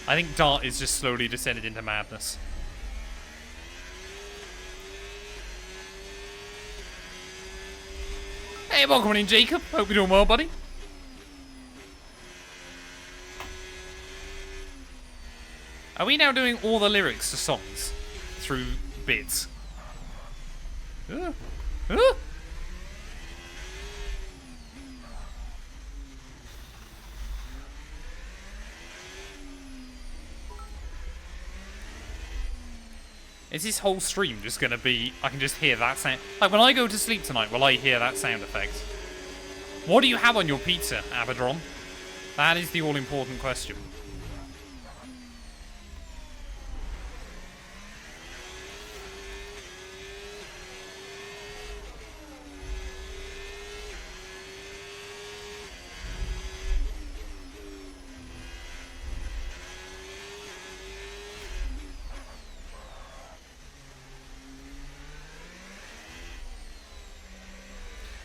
I think Dart is just slowly descended into madness. Hey, welcome in, Jacob. Hope you're doing well, buddy. Are we now doing all the lyrics to songs through bits? Is this whole stream just gonna be... I can just hear that sound... Like, when I go to sleep tonight, will I hear that sound effect? What do you have on your pizza, Abadron? That is the all-important question.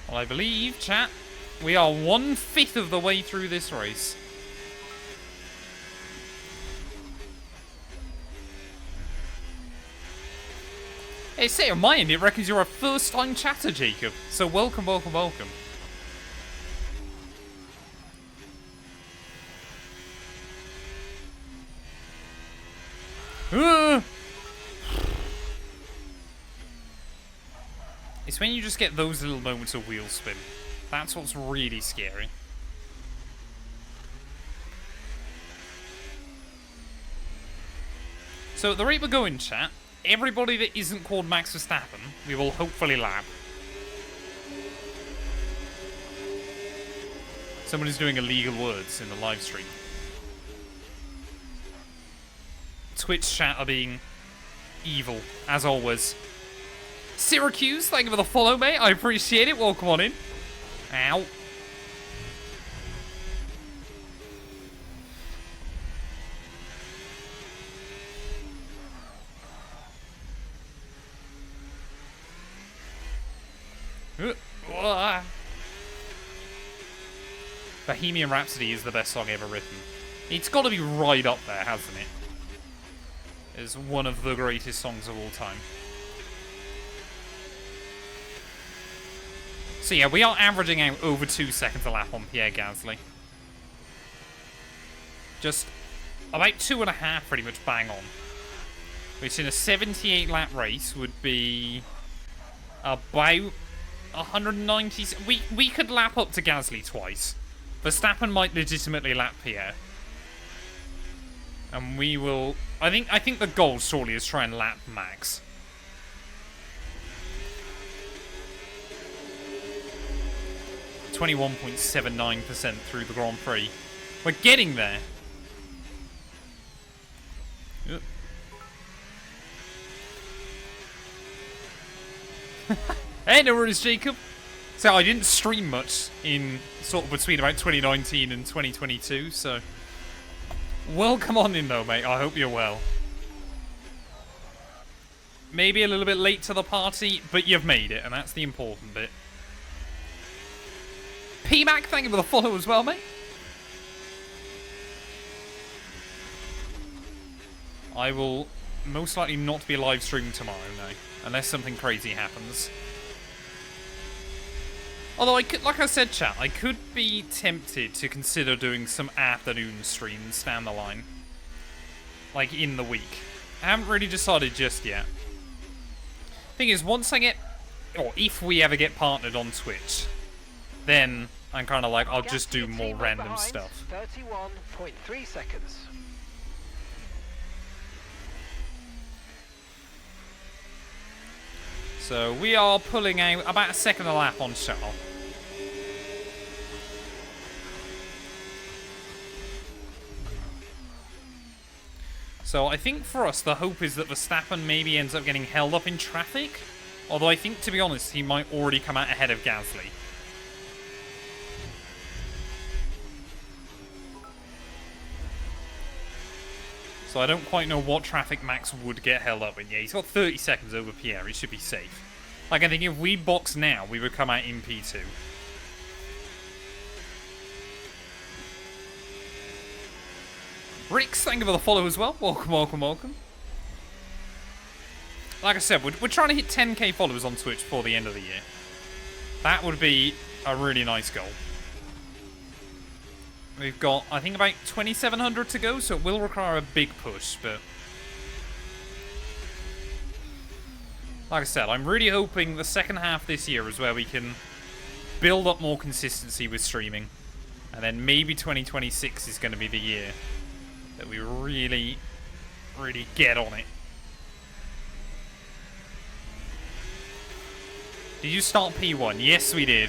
Well, I believe, chat, we are 1/5 of the way through this race. Hey, say on my end, it reckons you're a first-time chatter, Jacob. So welcome, welcome, welcome. It's when you just get those little moments of wheel spin. That's what's really scary. So at the rate we're going, chat, everybody that isn't called Max Verstappen, we will hopefully lap. Someone is doing illegal words in the live stream. Twitch chat are being evil, as always. Syracuse, thank you for the follow, mate. I appreciate it. Welcome on in. Ow. Bohemian Rhapsody is the best song ever written. It's got to be right up there, hasn't it? It's one of the greatest songs of all time. So yeah, we are averaging out over 2 seconds a lap on Pierre Gasly. Just about 2.5 pretty much bang on. Which in a 78 lap race would be about 190... We could lap up to Gasly twice. Verstappen might legitimately lap Pierre. And we will... I think the goal surely is try and lap Max. .79% through the Grand Prix. We're getting there. Hey, no worries, Jacob. So I didn't stream much in sort of between about 2019 and 2022, so welcome on in though, mate. I hope you're well. Maybe a little bit late to the party, but you've made it, and that's the important bit. P-Mac, thank you for the follow as well, mate. I will most likely not be live streaming tomorrow, no. Unless something crazy happens. Although, I could, like I said, chat, I could be tempted to consider doing some afternoon streams down the line. Like, in the week. I haven't really decided just yet. Thing is, once I get... Or if we ever get partnered on Twitch, then I'm kind of like, I'll just do more random stuff. 31.3 seconds. So we are pulling out about a second a lap on Charles. So I think for us, the hope is that Verstappen maybe ends up getting held up in traffic. Although I think, to be honest, he might already come out ahead of Gasly. So I don't quite know what traffic Max would get held up in. Yeah, he's got 30 seconds over Pierre. He should be safe. Like, I think if we box now, we would come out in P2. Rix, thank you for the follow as well. Welcome, welcome, welcome. Like I said, we're trying to hit 10k followers on Twitch before the end of the year. That would be a really nice goal. We've got, I think, about 2,700 to go, so it will require a big push, but... Like I said, I'm really hoping the second half this year is where we can build up more consistency with streaming. And then maybe 2026 is going to be the year that we really, really get on it. Did you start P1? Yes, we did.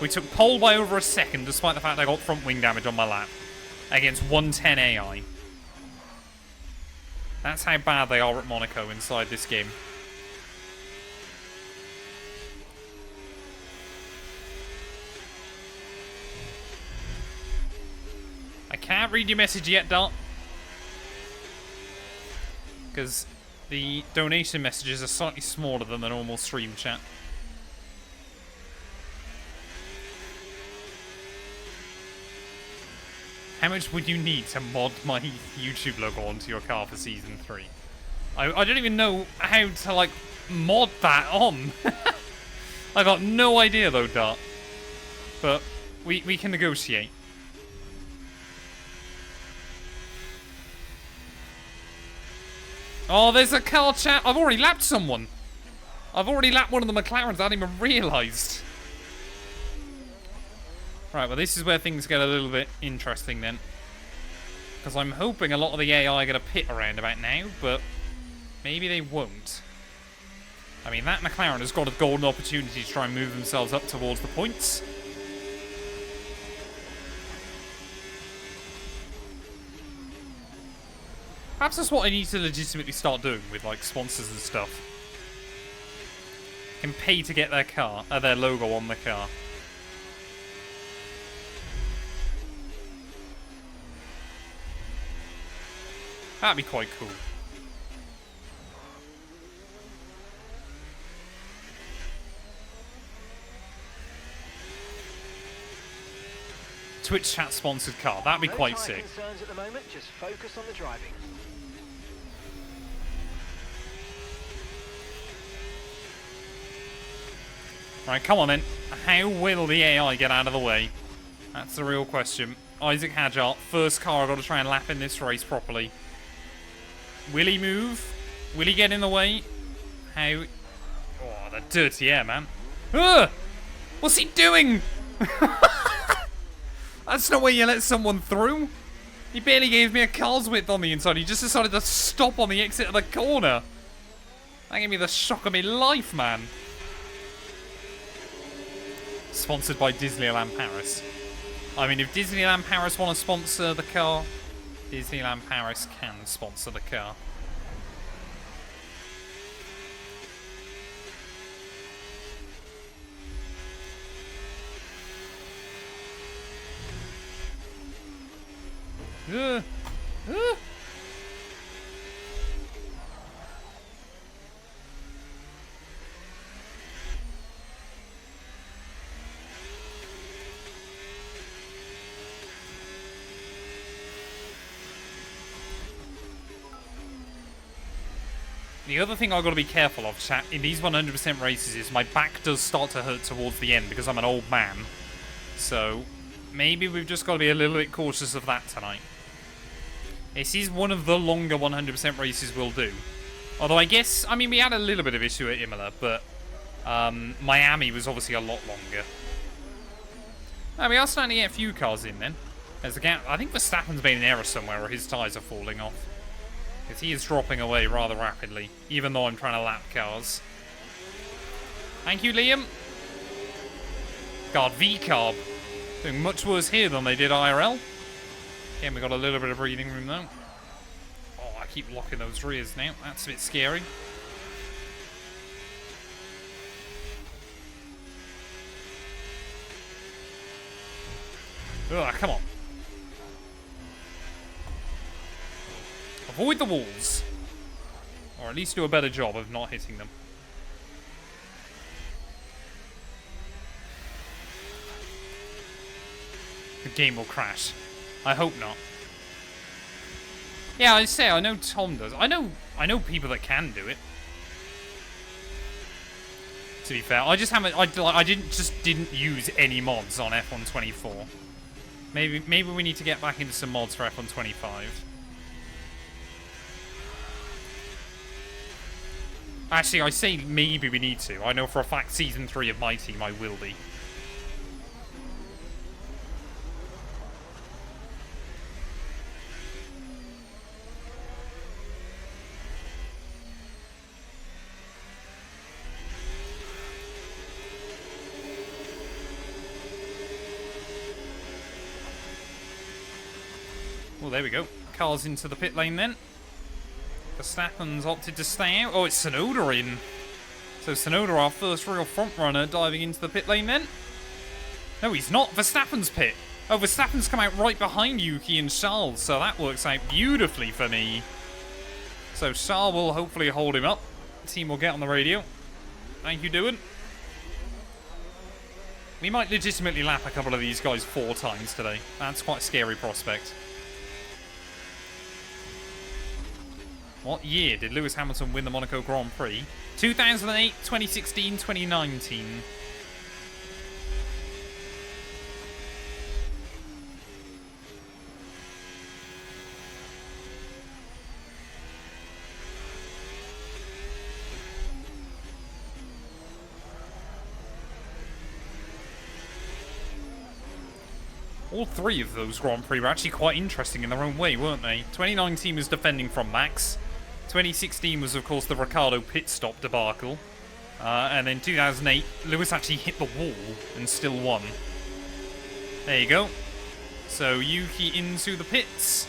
We took pole by over a second, despite the fact I got front wing damage on my lap. Against 110 AI. That's how bad they are at Monaco inside this game. I can't read your message yet, Dart. Because the donation messages are slightly smaller than the normal stream chat. How much would you need to mod my YouTube logo onto your car for Season 3? I don't even know how to, like, mod that on. I got no idea, though, Dart. But we can negotiate. Oh, there's a car chat. I've already lapped someone. I've already lapped one of the McLarens. I hadn't even realised. Right, well, this is where things get a little bit interesting then. Because I'm hoping a lot of the AI are going to pit around about now, but maybe they won't. I mean, that McLaren has got a golden opportunity to try and move themselves up towards the points. Perhaps that's what I need to legitimately start doing with, like, sponsors and stuff. Can pay to get their car, their logo on the car. That'd be quite cool. Twitch chat sponsored car. That'd be quite sick. Concerns at the moment, just focus on the driving. Right, come on then. How will the AI get out of the way? That's the real question. Isaac Hadjar, first car I've got to try and lap in this race properly. Will he move? Will he get in the way? How? Oh, the dirty air, man. Ugh! What's he doing? That's not where you let someone through. He barely gave me a car's width on the inside. He just decided to stop on the exit of the corner. That gave me the shock of my life, man. Sponsored by Disneyland Paris. I mean, if Disneyland Paris want to sponsor the car, Disneyland Paris can sponsor the car. Uh. The other thing I've got to be careful of, chat, in these 100% races is my back does start to hurt towards the end because I'm an old man. So, maybe we've just got to be a little bit cautious of that tonight. This is one of the longer 100% races we'll do. Although I guess, I mean, we had a little bit of issue at Imola, but Miami was obviously a lot longer. Oh, we are starting to get a few cars in then. There's a gap. I think Verstappen's made an error somewhere or his tyres are falling off. Because he is dropping away rather rapidly, even though I'm trying to lap cars. Thank you, Liam. God, V-Carb. Doing much worse here than they did IRL. Again, we got a little bit of breathing room, though. Oh, I keep locking those rears now. That's a bit scary. Ugh, come on. Avoid the walls. Or at least do a better job of not hitting them. The game will crash. I hope not. Yeah, I say, I know Tom does. I know people that can do it. To be fair, I just haven't. I didn't use any mods on F124. Maybe we need to get back into some mods for F125. Actually, I say maybe we need to. I know for a fact Season 3 of my team I will be. Well, there we go. Car's into the pit lane then. Verstappen's opted to stay out. Oh, it's Tsunoda in. So Tsunoda, our first real front runner, diving into the pit lane then. No, he's not. Verstappen's pit. Oh, Verstappen's come out right behind Yuki and Charles, so that works out beautifully for me. So Charles will hopefully hold him up. The team will get on the radio. Thank you, doing. We might legitimately lap a couple of these guys 4 times today. That's quite a scary prospect. What year did Lewis Hamilton win the Monaco Grand Prix? 2008, 2016, 2019. All 3 of those Grand Prix were actually quite interesting in their own way, weren't they? 2019 was defending from Max. 2016 was, of course, the Ricciardo pit stop debacle. And then 2008, Lewis actually hit the wall and still won. There you go. So Yuki into the pits.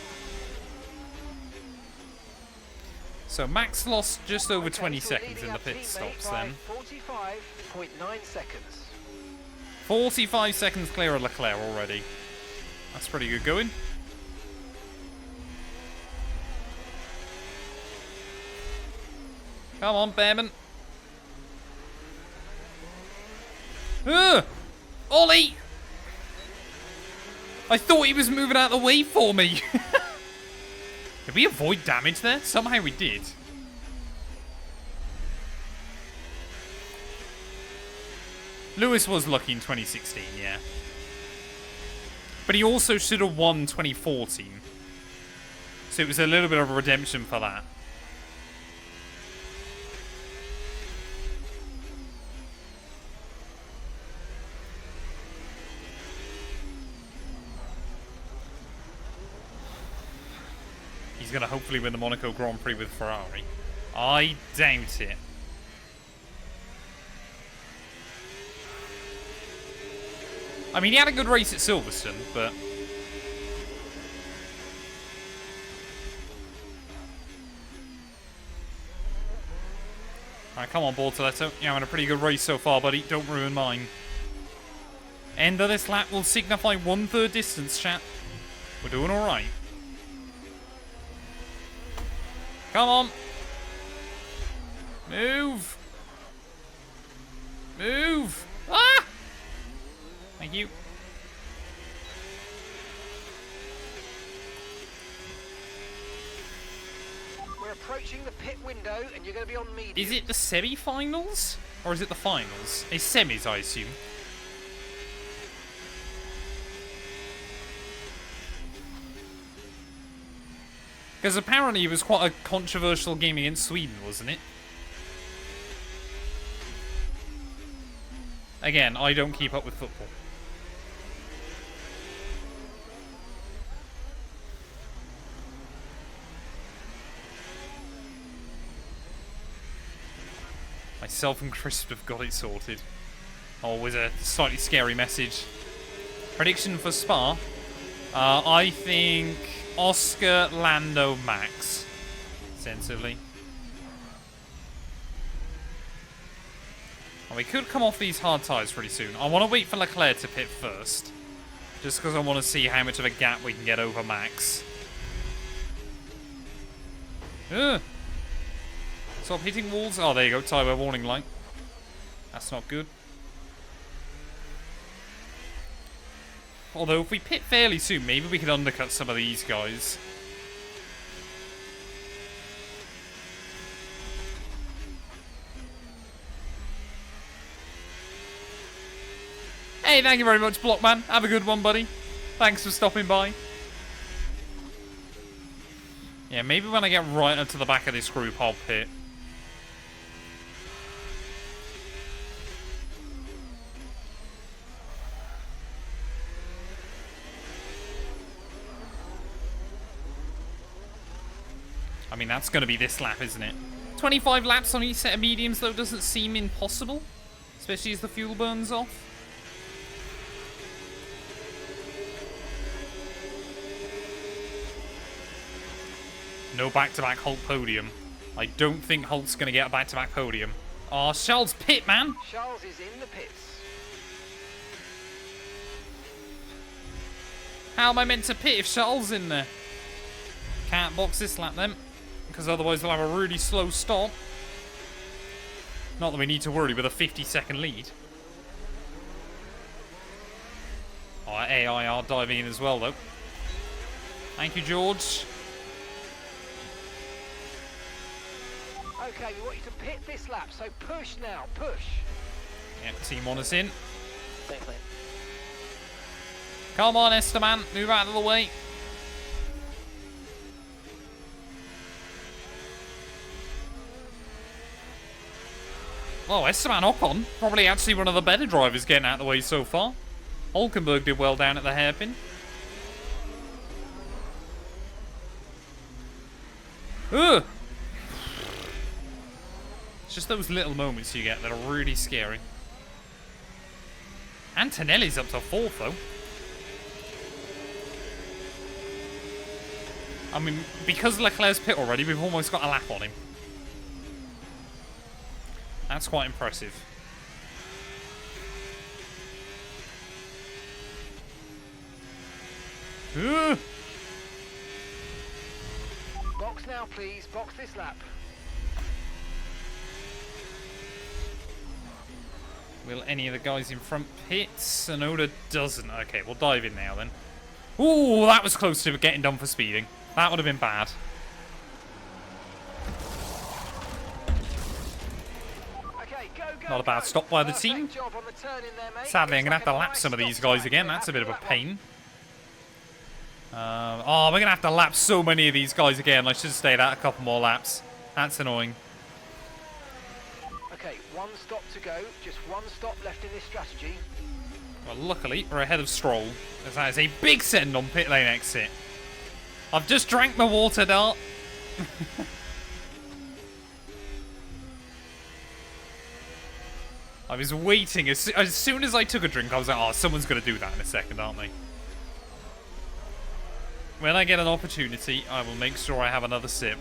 So Max lost just over 20 seconds in the pit stops then. 45.9 seconds. 45 seconds clear of Leclerc already. That's pretty good going. Come on, Behrman. Ollie! I thought he was moving out of the way for me. Did we avoid damage there? Somehow we did. Lewis was lucky in 2016, yeah. But he also should have won 2014. So it was a little bit of a redemption for that. He's going to hopefully win the Monaco Grand Prix with Ferrari. I doubt it. I mean, he had a good race at Silverstone, but... Alright, come on, Bortoletto. You're having a pretty good race so far, buddy. Don't ruin mine. End of this lap will signify 1/3 distance, chat. We're doing alright. Come on. Move. Move. Ah! Thank you. We're approaching the pit window and you're going to be on medium. Is it the semi-finals? Or is it the finals? It's semis, I assume. Because apparently it was quite a controversial game against Sweden, wasn't it? Again, I don't keep up with football. Myself and Crisp have got it sorted. Always a slightly scary message. Prediction for Spa. I think Oscar, Lando, Max. Sensibly. Well, we could come off these hard tyres pretty soon. I want to wait for Leclerc to pit first. Just because I want to see how much of a gap we can get over Max. Ugh. Stop hitting walls. Oh, there you go. Tyre warning light. That's not good. Although, if we pit fairly soon, maybe we can undercut some of these guys. Hey, thank you very much, Blockman. Have a good one, buddy. Thanks for stopping by. Yeah, maybe when I get right up to the back of this group, I'll pit. I mean, that's going to be this lap, isn't it? 25 laps on each set of mediums, though, doesn't seem impossible. Especially as the fuel burns off. No back-to-back Hulk podium. I don't think Hulk's going to get a back-to-back podium. Oh, Charles pit, man. Charles is in the pits. How am I meant to pit if Charles in there? Can't box this lap, then. Because otherwise we'll have a really slow stop. Not that we need to worry with a 50-second lead. Oh, AI are diving in as well, though. Thank you, George. Okay, we want you to pit this lap, so push now, push. Yep, team want us in. Stay clear. Come on, Esteban, move out of the way. Oh, Esteban Ocon, probably actually one of the better drivers getting out of the way so far. Hulkenberg did well down at the hairpin. Ugh! It's just those little moments you get that are really scary. Antonelli's up to 4th, though. I mean, because Leclerc's pit already, we've almost got a lap on him. That's quite impressive. Ugh. Box now, please. Box this lap. Will any of the guys in front pit? Sonoda doesn't. Okay, we'll dive in now then. Ooh, that was close to getting done for speeding. That would have been bad. Okay, go, go, Not a bad stop by the team. Job on the turn in there, mate. Sadly, I'm going to have to lap Nice some of these stop guys time. again. That's a bit of a Happy with pain. Oh, we're going to have to lap so many of these guys again. I should have stayed out a couple more laps. That's annoying. Okay, one stop to go. Just one stop left in this strategy. Well, luckily, we're ahead of Stroll, as that is a big send on pit lane exit. I've just drank my water, Dart. I was waiting. As soon as I took a drink, I was like, oh, someone's going to do that in a second, aren't they? When I get an opportunity, I will make sure I have another sip.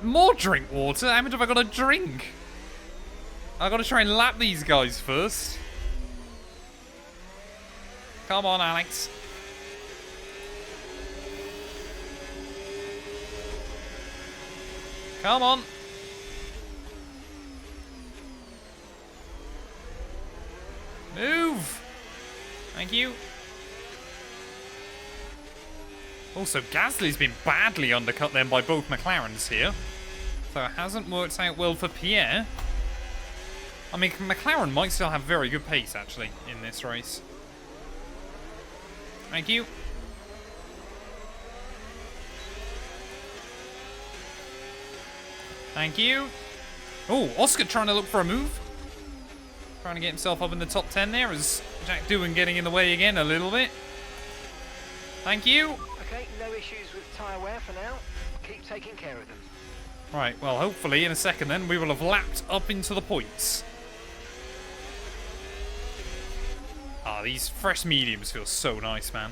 More drink water? How much have I got to drink? I've got to try and lap these guys first. Come on, Alex. Come on. Move. Thank you. Also, Gasly's been badly undercut then by both McLarens here. So it hasn't worked out well for Pierre. I mean, McLaren might still have very good pace, actually, in this race. Thank you. Thank you. Oh, Oscar trying to look for a move. Trying to get himself up in the top 10 there. Is Jack Doohan getting in the way again a little bit? Thank you. Okay, no issues with tyre wear for now. Keep taking care of them. Right, well, hopefully in a second then we will have lapped up into the points. Ah, these fresh mediums feel so nice, man.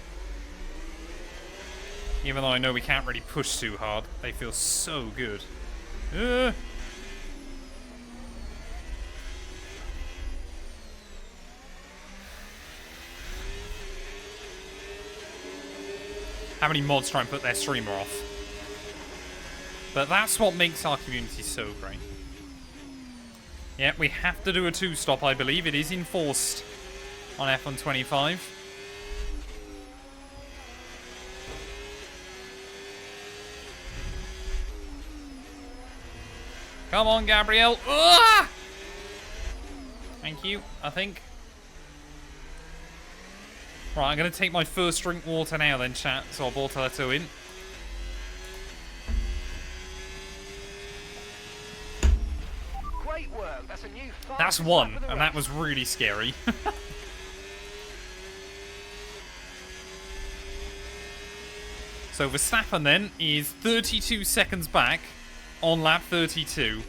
Even though I know we can't really push too hard. They feel so good. How many mods try and put their streamer off? But that's what makes our community so great. Yeah, we have to do a 2-stop, I believe. It is enforced on F125. Come on, Gabriel. Ugh! Thank you, I think. Right, I'm going to take my first drink water now then, chat. So I'll Bortoletto in. Great work. That's a new That's one, and that was really scary. So Verstappen then is 32 seconds back on lap 32.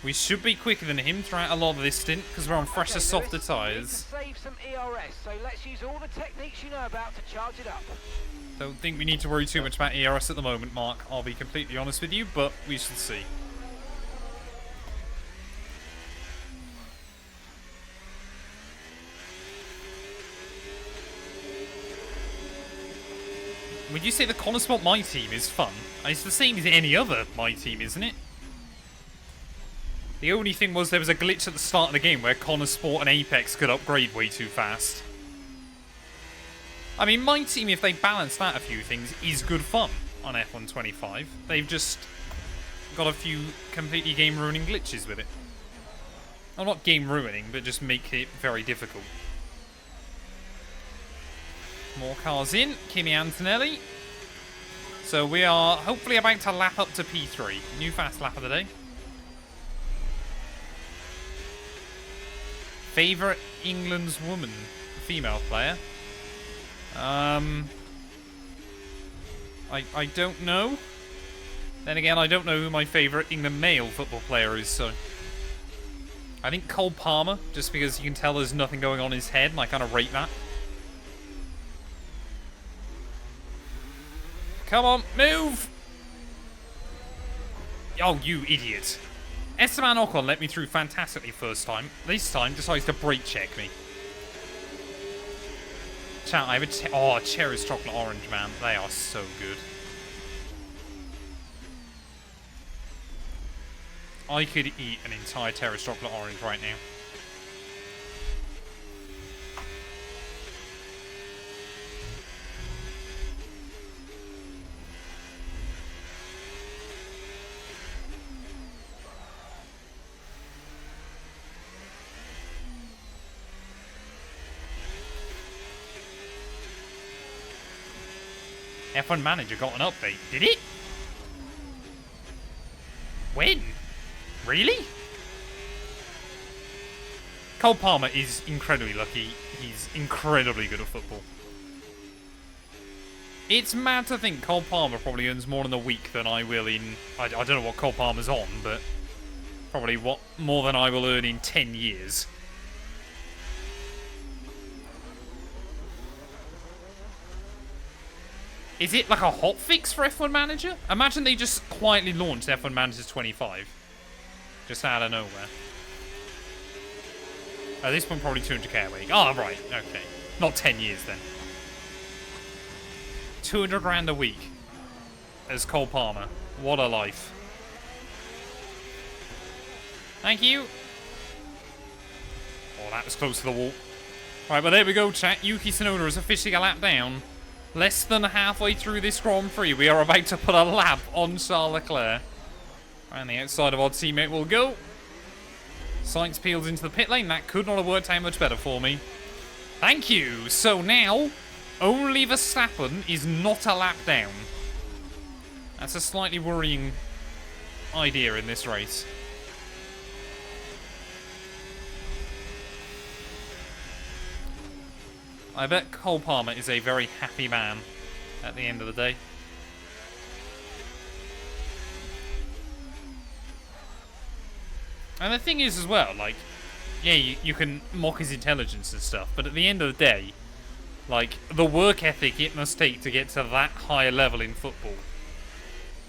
We should be quicker than him throughout a lot of this stint because we're on fresher, softer tyres. Save some ERS, so let's use all the techniques you know about to charge it up. Don't think we need to worry too much about ERS at the moment, Mark. I'll be completely honest with you, but we shall see. Would you say the Connor Spot My Team is fun? It's the same as any other My Team, isn't it? The only thing was there was a glitch at the start of the game where Connor Sport and Apex could upgrade way too fast. I mean, My Team, if they balance that a few things, is good fun on F125. They've just got a few completely game-ruining glitches with it. Well, not game-ruining, but just make it very difficult. More cars in. Kimi Antonelli. So we are hopefully about to lap up to P3. New fast lap of the day. Favourite England's woman? Female player? I don't know. Then again, I don't know who my favourite England male football player is, so... I think Cole Palmer, just because you can tell there's nothing going on in his head, and I kind of rate that. Come on, move! Oh, you idiot. Esteban Ocon let me through fantastically first time. This time, decides to brake check me. Chat, I have a... Oh, Cherry's chocolate orange, man. They are so good. I could eat an entire Terrace chocolate orange right now. F1 Manager got an update, did it? When? Really? Cole Palmer is incredibly lucky. He's incredibly good at football. It's mad to think Cole Palmer probably earns more in a week than I will in... I don't know what Cole Palmer's on, but probably more than I will earn in 10 years. Is it like a hotfix for F1 Manager? Imagine they just quietly launched F1 Manager 25. Just out of nowhere. At this point, probably 200k a week. Oh, right. Okay. Not 10 years, then. 200 grand a week as Cole Palmer. What a life. Thank you. Oh, that was close to the wall. Right, but there we go, chat. Yuki Tsunoda is officially a lap down. Less than halfway through this Grand Prix, we are about to put a lap on Charles Leclerc. And the outside of our teammate will go. Sainz peels into the pit lane. That could not have worked out much better for me. Thank you. So now, only Verstappen is not a lap down. That's a slightly worrying idea in this race. I bet Cole Palmer is a very happy man at the end of the day. And the thing is as well, like, yeah, you can mock his intelligence and stuff, but at the end of the day, Like, the work ethic it must take to get to that high a level in football.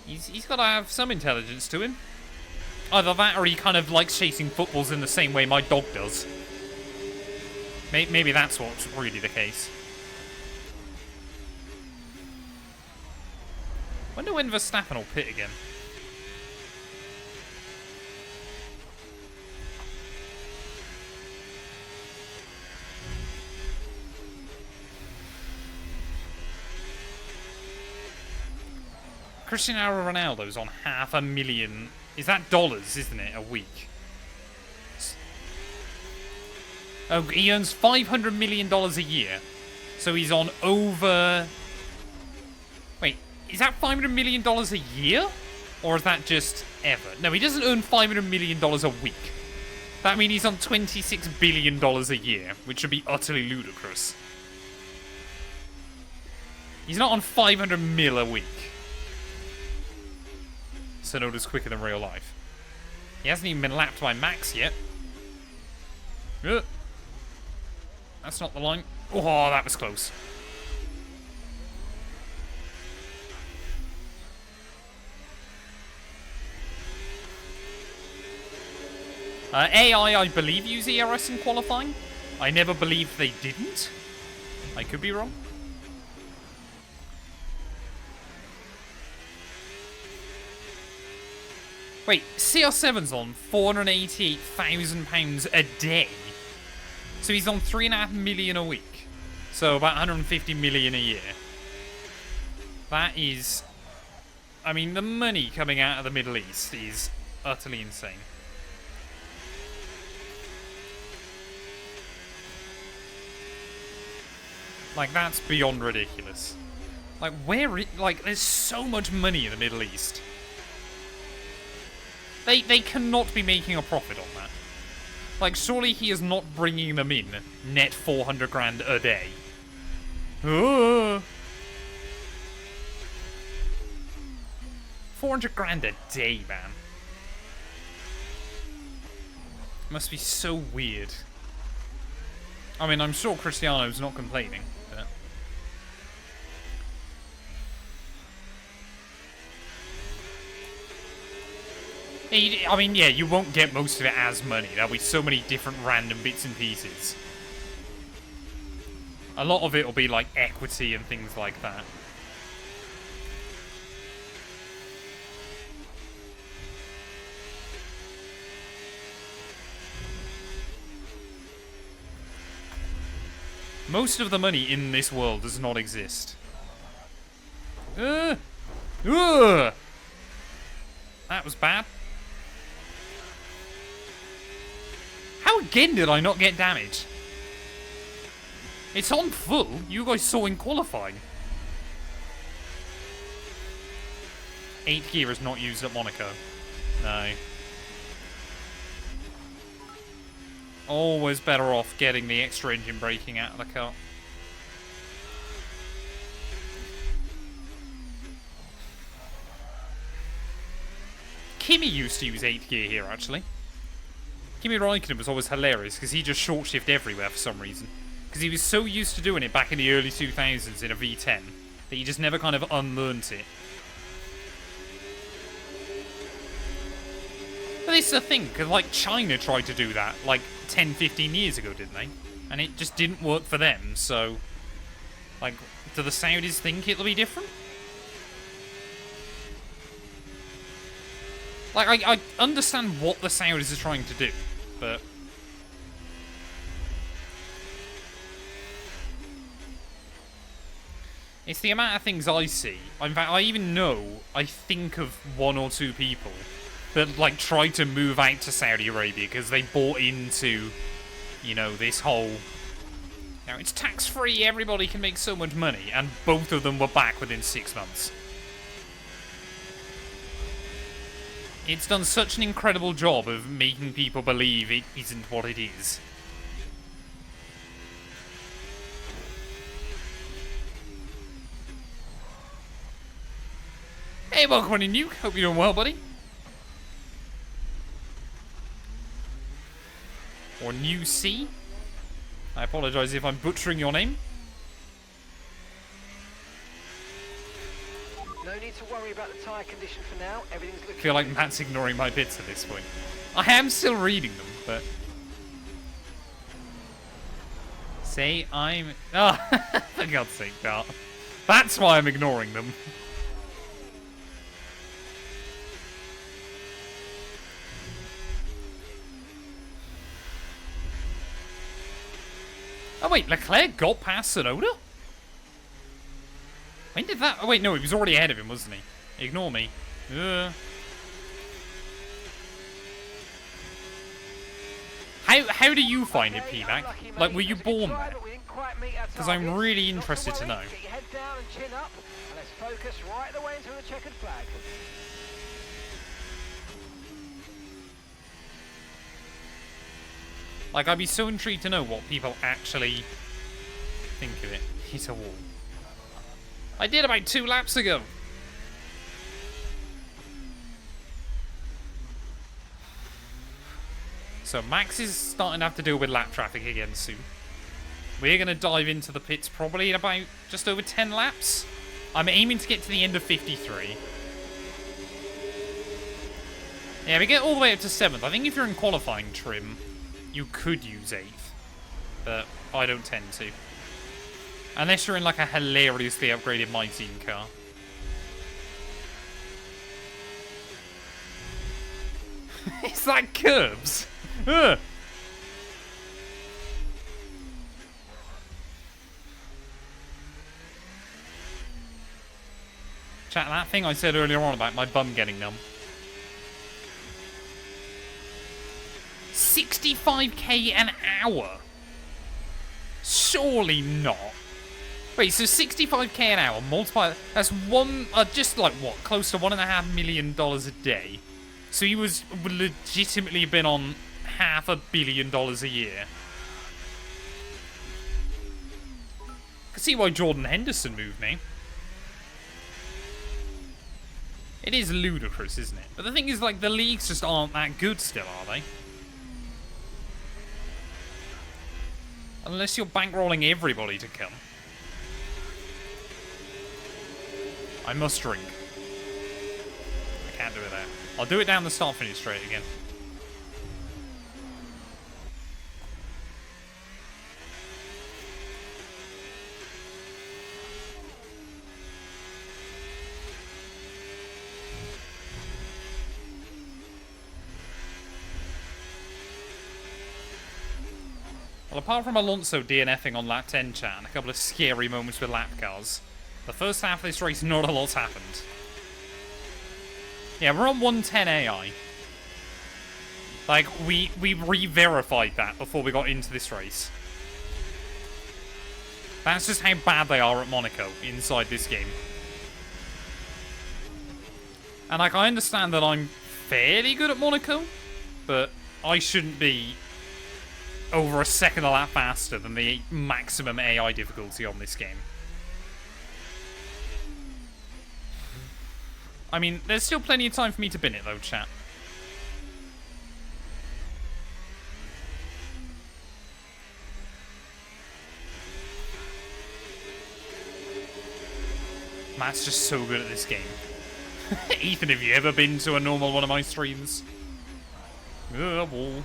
He's got to have some intelligence to him. Either that or he kind of likes chasing footballs in the same way my dog does. Maybe that's what's really the case. Wonder when Verstappen will pit again. Cristiano Ronaldo's on $500,000. Is that dollars, isn't it, a week? Oh, he earns $500 million a year. So he's on over... Wait, is that $500 million a year? Or is that just ever? No, he doesn't earn $500 million a week. That means he's on $26 billion a year, which would be utterly ludicrous. He's not on 500 mil a week. Sonoda's quicker than real life. He hasn't even been lapped by Max yet. That's not the line. Oh, that was close. AI, I believe, use ERS in qualifying. I never believed they didn't. I could be wrong. Wait, CR7's on £488,000 a day. So he's on $3.5 million a week. So about $150 million a year. That is... I mean, the money coming out of the Middle East is utterly insane. Like, that's beyond ridiculous. Like, there's so much money in the Middle East. They cannot be making a profit on that. Like, surely he is not bringing them in net 400 grand a day. 400 grand a day, man. Must be so weird. I mean, I'm sure Cristiano's not complaining. But... I mean, yeah, you won't get most of it as money. There'll be so many different random bits and pieces. A lot of it will be like equity and things like that. Most of the money in this world does not exist. That was bad. How again did I not get damaged? It's on full. You guys saw in qualifying. 8th gear is not used at Monaco. No. Always better off getting the extra engine braking out of the car. Kimi used to use 8th gear here, actually. Kimi Räikkönen was always hilarious because he just short shift everywhere for some reason. Because he was so used to doing it back in the early 2000s in a V10 that he just never kind of unlearned it. But this is the thing, because like China tried to do that like 10, 15 years ago, didn't they? And it just didn't work for them, so... Like, do the Saudis think it'll be different? Like, I understand what the Saudis are trying to do, but... It's the amount of things I see. In fact, I even know, I think of 1 or 2 people that, like, tried to move out to Saudi Arabia because they bought into, you know, this whole... Now, it's tax-free, everybody can make so much money, and both of them were back within 6 months. It's done such an incredible job of making people believe it isn't what it is. Hey, welcome on in, Nuke. Hope you're doing well, buddy. Or New C. I apologise if I'm butchering your name. need to worry about the tyre condition for now. Everything's looking... I feel like Matt's ignoring my bits at this point. I am still reading them, but... See, I'm... Oh, for God's sake, Dart. That's why I'm ignoring them. Oh wait, Leclerc got past Sonoda? When did that... Oh wait, no, he was already ahead of him, wasn't he? Ignore me. How do you find it, P-Mac? Like, were you born there? Because I'm really interested to know. Get your head down and chin up, and let's focus right the way into the checkered flag. Like, I'd be so intrigued to know what people actually think of it. Hit a wall. I did about 2 laps ago. So Max is starting to have to deal with lap traffic again soon. We're going to dive into the pits probably in about just over 10 laps. I'm aiming to get to the end of 53. Yeah, we get all the way up to 7th. I think if you're in qualifying trim, you could use 8th. But I don't tend to. Unless you're in like a hilariously upgraded My Team car. It's like curbs. Ugh. Chat, that thing I said earlier on about my bum getting numb. 65k an hour? Surely not. Wait, so 65k an hour, multiply... That's just like, what, close to $1.5 million a day. So he was legitimately been on $500 million a year. I can see why Jordan Henderson moved me. It is ludicrous, isn't it? But the thing is, like, the leagues just aren't that good still, are they? Unless you're bankrolling everybody to come. I must drink. I can't do it there. I'll do it down the start-finish straight again. Well, apart from Alonso DNFing on lap 10, chat, and a couple of scary moments with lap cars, the first half of this race, not a lot's happened. Yeah, we're on 110 AI. Like, we re-verified that before we got into this race. That's just how bad they are at Monaco inside this game. And, like, I understand that I'm fairly good at Monaco, but I shouldn't be over a second a lap faster than the maximum AI difficulty on this game. I mean, there's still plenty of time for me to bin it, though, chat. Matt's just so good at this game. Ethan, have you ever been to a normal one of my streams? Wall.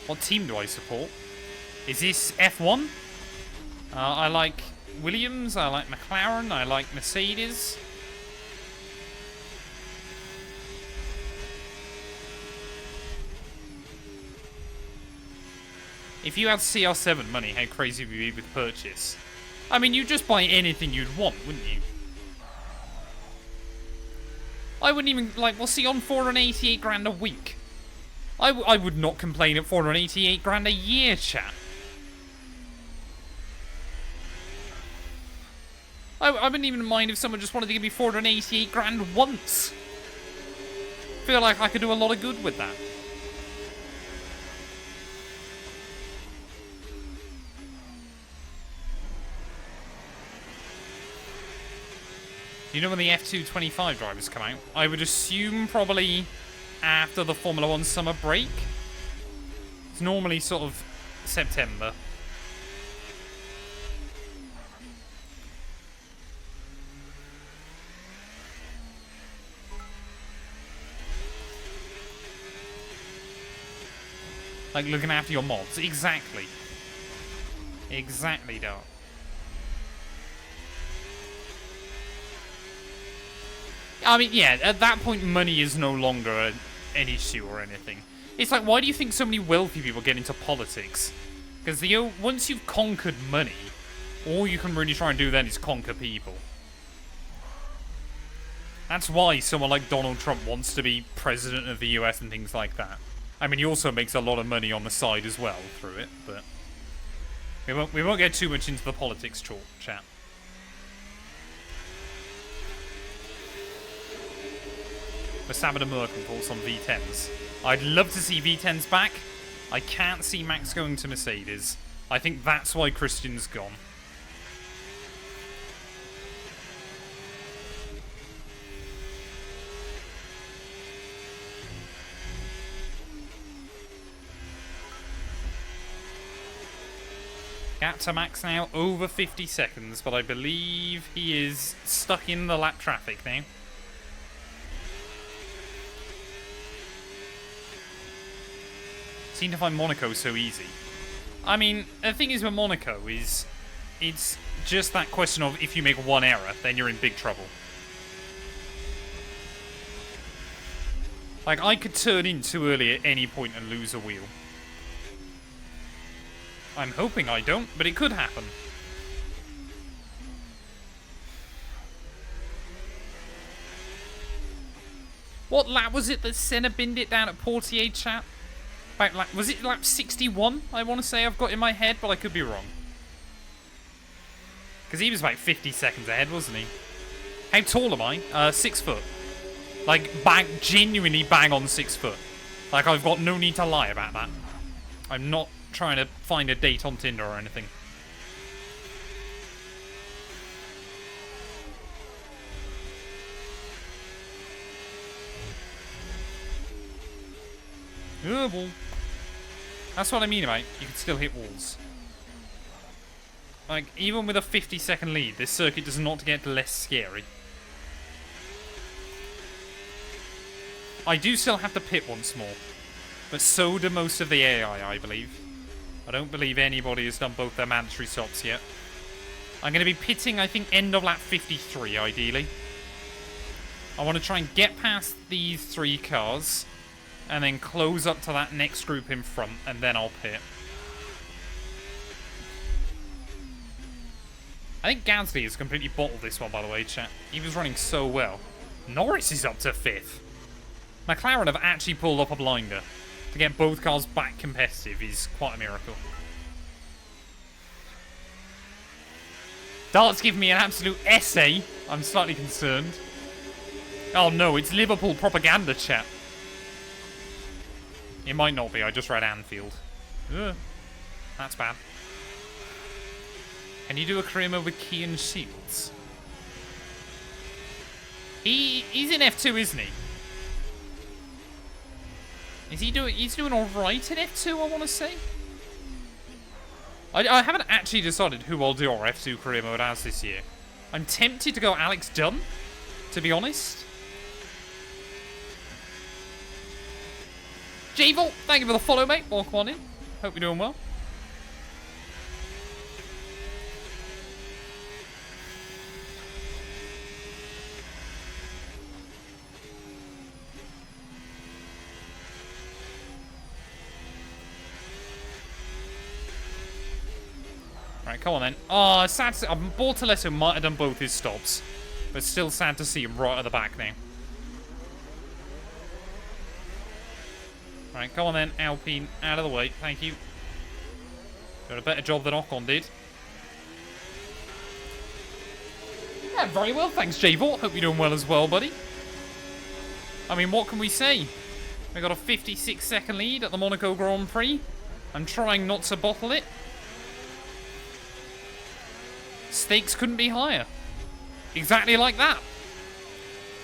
What team do I support? Is this F1? I like Williams, I like McLaren, I like Mercedes. If you had CR7 money, how crazy would you be with purchase? I mean, you'd just buy anything you'd want, wouldn't you? I wouldn't even, like, we'll see on 488 grand a week. I would not complain at 488 grand a year, chat. I wouldn't even mind if someone just wanted to give me 488 grand once. Feel like I could do a lot of good with that. You know when the F225 drivers come out? I would assume probably after the Formula 1 summer break. It's normally sort of September. Like looking after your mods. Exactly. Exactly, Dart. I mean, yeah, at that point, money is no longer an issue or anything. It's like, why do you think so many wealthy people get into politics? Because once you've conquered money, all you can really try and do then is conquer people. That's why someone like Donald Trump wants to be president of the US and things like that. I mean, he also makes a lot of money on the side as well through it, but we won't get too much into the politics talk, chat. Verstappen and Merkel thoughts on V10s. I'd love to see V10s back. I can't see Max going to Mercedes. I think that's why Christian's gone. Gap to Max now over 50 seconds, but I believe he is stuck in the lap traffic now. Seem to find Monaco so easy. I mean, the thing is with Monaco is it's just that question of if you make one error, then you're in big trouble. Like, I could turn in too early at any point and lose a wheel. I'm hoping I don't, but it could happen. What lap was it that Senna binned it down at Portier, chat? Was it lap 61, I want to say I've got in my head, but I could be wrong. Because he was about 50 seconds ahead, wasn't he? How tall am I? 6 foot. Like, genuinely bang on 6 foot. Like, I've got no need to lie about that. I'm not trying to find a date on Tinder or anything. Oh, well. That's what I mean about you can still hit walls. Like, even with a 50-second lead, this circuit does not get less scary. I do still have to pit once more, but so do most of the AI, I believe. I don't believe anybody has done both their mandatory stops yet. I'm going to be pitting, I think, end of lap 53, ideally. I want to try and get past these 3 cars, and then close up to that next group in front, and then I'll pit. I think Gasly has completely bottled this one, by the way, chat. He was running so well. Norris is up to 5th. McLaren have actually pulled up a blinder. To get both cars back competitive is quite a miracle. Dart's giving me an absolute essay. I'm slightly concerned. Oh no, it's Liverpool propaganda, chat. It might not be, I just read Anfield. Ugh, that's bad. Can you do a career mode with Kian Shields? He's in F2, isn't he? He's doing alright in F2, I want to say? I haven't actually decided who I'll do our F2 career mode as this year. I'm tempted to go Alex Dunn, to be honest. J-Volt, thank you for the follow, mate. Welcome on in. Hope you're doing well. Right, come on then. Oh, sad to see. Bortoleto might have done both his stops, but still sad to see him right at the back now. Right, come on then, Alpine, out of the way, thank you. Did a better job than Ocon did. Yeah, very well, thanks, J-Vort. Hope you're doing well as well, buddy. I mean, what can we say? We got a 56-second lead at the Monaco Grand Prix. I'm trying not to bottle it. Stakes couldn't be higher. Exactly like that.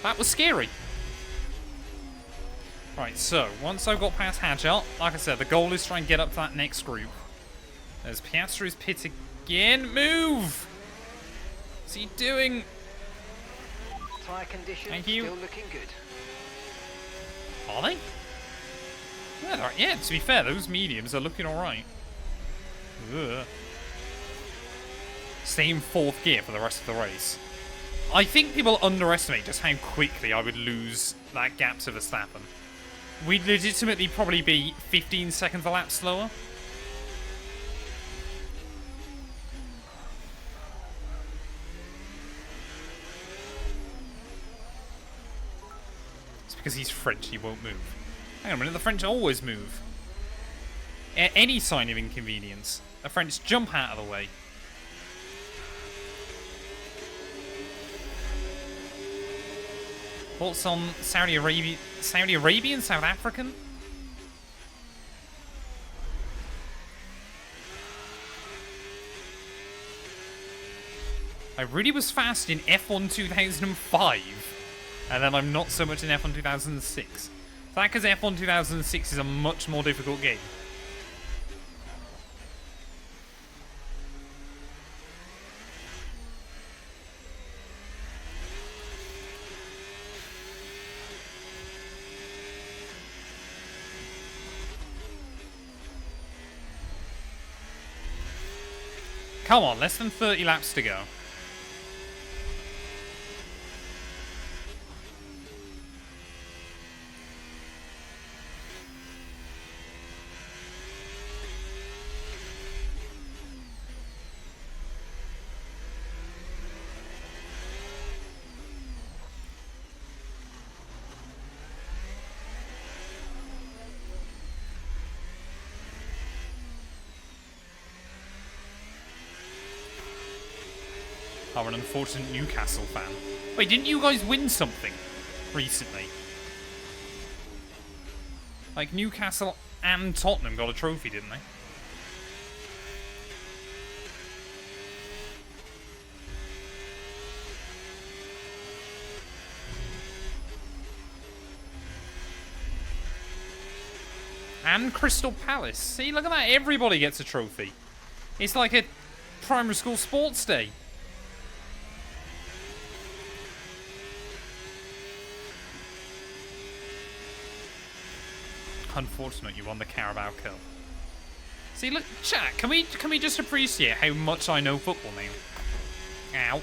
That was scary. Right, so, once I've got past Hadjar, like I said, the goal is to try and get up to that next group. There's Piastri's pit again. Move! What's he doing? Tyre condition Thank you. still looking good. Are they? Yeah, yeah, to be fair, those mediums are looking alright. Stay in 4th gear for the rest of the race. I think people underestimate just how quickly I would lose that gap to Verstappen. We'd legitimately probably be 15 seconds a lap slower. It's because he's French, he won't move. Hang on a minute, the French always move. Any sign of inconvenience, the French jump out of the way. Thoughts on Saudi Arabian, South African? I really was fast in F1 2005, and then I'm not so much in F1 2006. Is that because F1 2006 is a much more difficult game? Come on, less than 30 laps to go. I'm an unfortunate Newcastle fan. Wait, didn't you guys win something recently? Like, Newcastle and Tottenham got a trophy, didn't they? And Crystal Palace. See, look at that. Everybody gets a trophy. It's like a primary school sports day. Unfortunate you won the Carabao Cup. See, look, chat, can we just appreciate how much I know football now? Ow.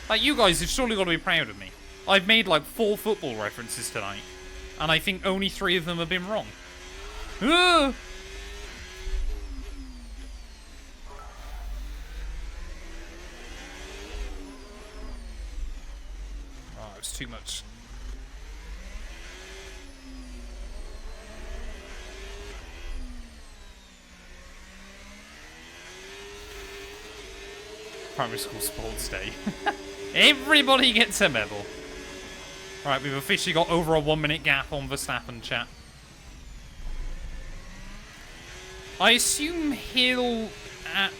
Like, you guys have surely got to be proud of me. I've made like 4 football references tonight, and I think only 3 of them have been wrong. Ah! Oh, it was too much. Primary school sports day. Everybody gets a medal. Alright, we've officially got over a 1-minute gap on Verstappen, chat. I assume Hill at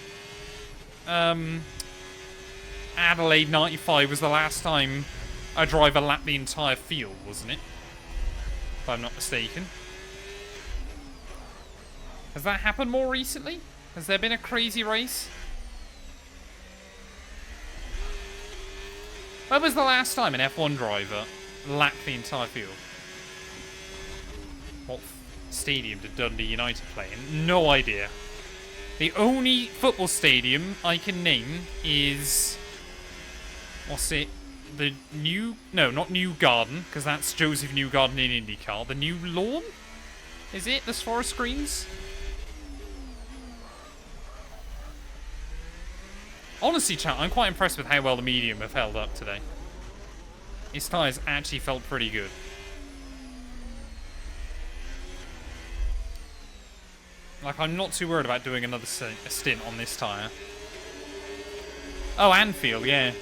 Adelaide 95 was the last time a driver lapped the entire field, wasn't it? If I'm not mistaken. Has that happened more recently? Has there been a crazy race? When was the last time an F1 driver lapped the entire field? What stadium did Dundee United play in? No idea. The only football stadium I can name is... what's it? The New... no, not New Garden, because that's Joseph Newgarden in IndyCar. The New Lawn? Is it? The Forest Greens? Honestly, chat, I'm quite impressed with how well the medium have held up today. His tyres actually felt pretty good. Like, I'm not too worried about doing another stint on this tyre. Oh, Anfield, yeah.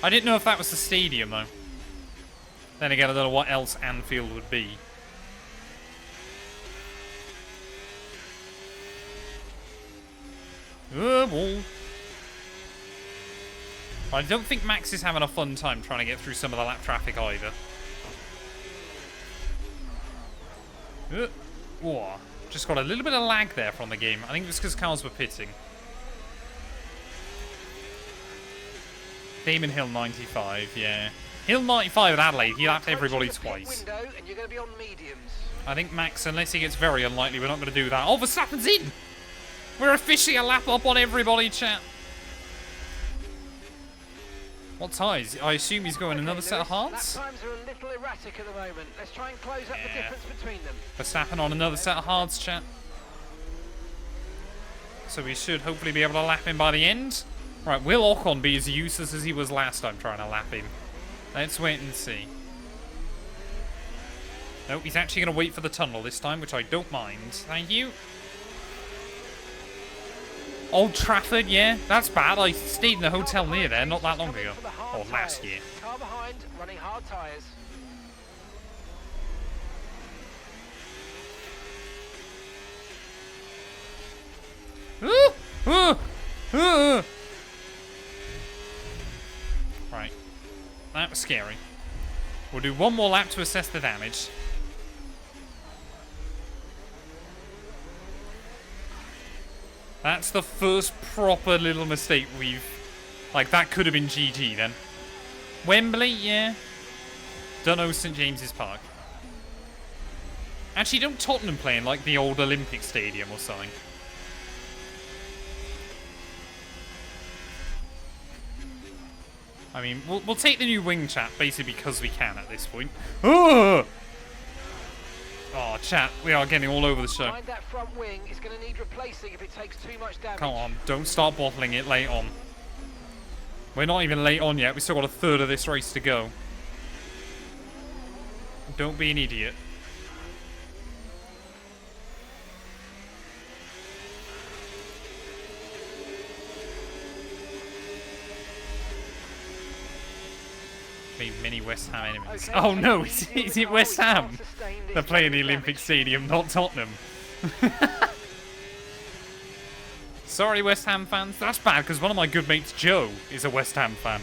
I didn't know if that was the stadium, though. Then again, I don't know what else Anfield would be. Oh, well. I don't think Max is having a fun time trying to get through some of the lap traffic either. Whoa. Just got a little bit of lag there from the game. I think it was because cars were pitting. Damon Hill 95, yeah. Hill 95 at Adelaide, he lapped everybody twice. And you're going to be on mediums. I think Max, unless he gets very unlikely, we're not going to do that. Oh, Verstappen's in! We're officially a lap up on everybody, chat. What ties? I assume he's going another set of hards? Lap times are a little erratic at the moment. Let's try and close up the difference between them. Verstappen on another set of hards, chat. So we should hopefully be able to lap him by the end. Right, will Ocon be as useless as he was last time trying to lap him? Let's wait and see. Nope, he's actually going to wait for the tunnel this time, which I don't mind. Thank you. Old Trafford, yeah, that's bad. I stayed in a hotel near there not that long ago. Or last year. Car behind, running hard tyres. Right. That was scary. We'll do one more lap to assess the damage. That's the first proper little mistake we've... Like, that could have been GG then. Wembley, yeah. Dunno St James's Park. Actually, don't Tottenham play in, like, the old Olympic Stadium or something? I mean, we'll take the new wing, chat, basically because we can at this point. Oh! Oh, chat, we are getting all over the show. Find that front wing is going to need replacing if it takes too much damage. Come on, don't start bottling it late on. We're not even late on yet. We've still got a third of this race to go. Don't be an idiot. Many West Ham enemies. Okay, oh no, is it West Ham? They're playing the Olympic Stadium, not Tottenham. Sorry, West Ham fans. That's bad because one of my good mates, Joe, is a West Ham fan.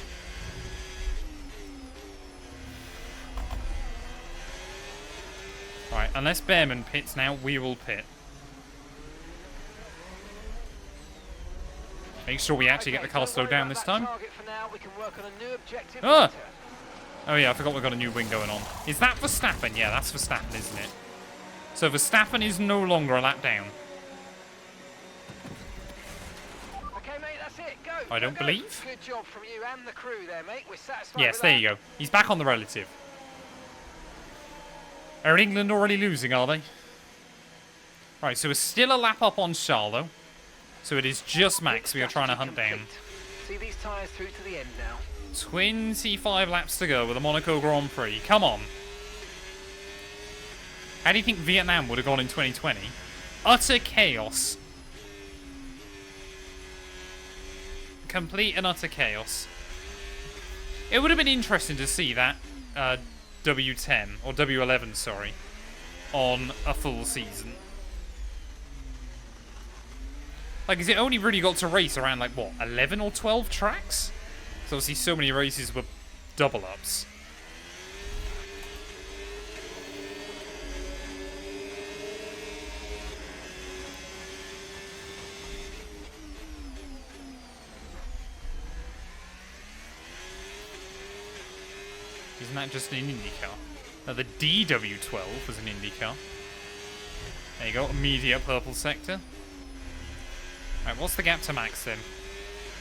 Alright, unless Behrman pits now, we will pit. Make sure we actually get the car slowed down this time. Ah! Oh yeah, I forgot we've got a new wing going on. Is that Verstappen? Yeah, that's Verstappen, isn't it? So Verstappen is no longer a lap down. Okay, mate, that's it. Go. I don't believe. Good job from you and the crew there, mate. We're satisfied. Yes, there you go. He's back on the relative. Are England already losing, are they? Right, so we're still a lap up on Charles, though. So it is just Max we are trying to hunt down. See these tyres through to the end now. 25 laps to go with the Monaco Grand Prix. Come on. How do you think Vietnam would have gone in 2020? Utter chaos. Complete and utter chaos. It would have been interesting to see that W10, or W11, sorry, on a full season. Like, has it only really got to race around, like, what, 11 or 12 tracks? So obviously so many races were double-ups. Isn't that just an IndyCar? No, the DW12 was an IndyCar. There you go, immediate purple sector. Right, what's the gap to Max then?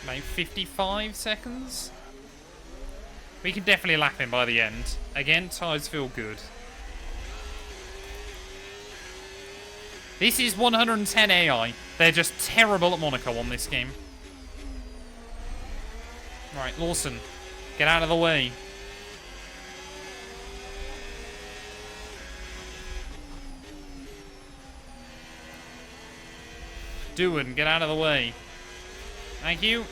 Like 55 seconds? We can definitely lap him by the end. Again, tyres feel good. This is 110 AI. They're just terrible at Monaco on this game. Right, Lawson, get out of the way. Doohan, get out of the way. Thank you.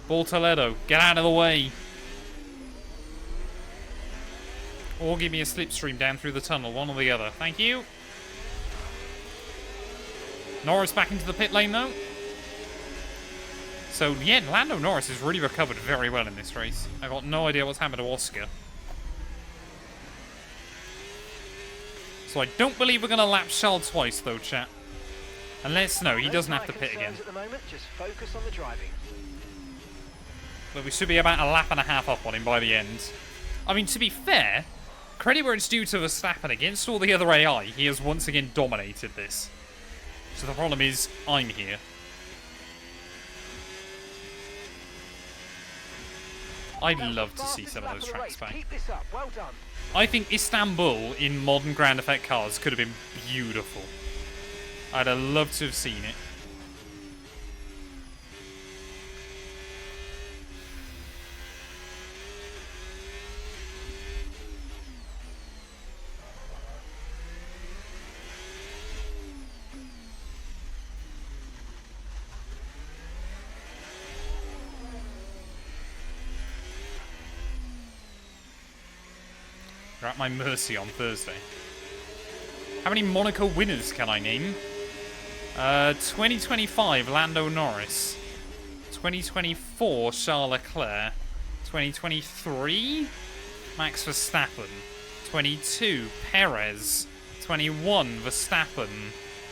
Bortoledo, get out of the way. Or give me a slipstream down through the tunnel, one or the other. Thank you. Norris back into the pit lane, though. So, yeah, Lando Norris has really recovered very well in this race. I got no idea what's happened to Oscar. So I don't believe we're going to lap Charles twice, though, chat. Unless, no, he doesn't have to pit again. At the moment, just focus on the driving. But we should be about a lap and a half up on him by the end. I mean, to be fair, credit where it's due to Verstappen. Against all the other AI, he has once again dominated this. So the problem is, I'm here. I'd love to see some of those tracks back. Keep this up. Well done. I think Istanbul in modern Grand Effect cars could have been beautiful. I'd have loved to have seen it. You're at my mercy on Thursday. How many Monaco winners can I name? 2025, Lando Norris. 2024, Charles Leclerc. 2023, Max Verstappen. 22, Perez. 21, Verstappen.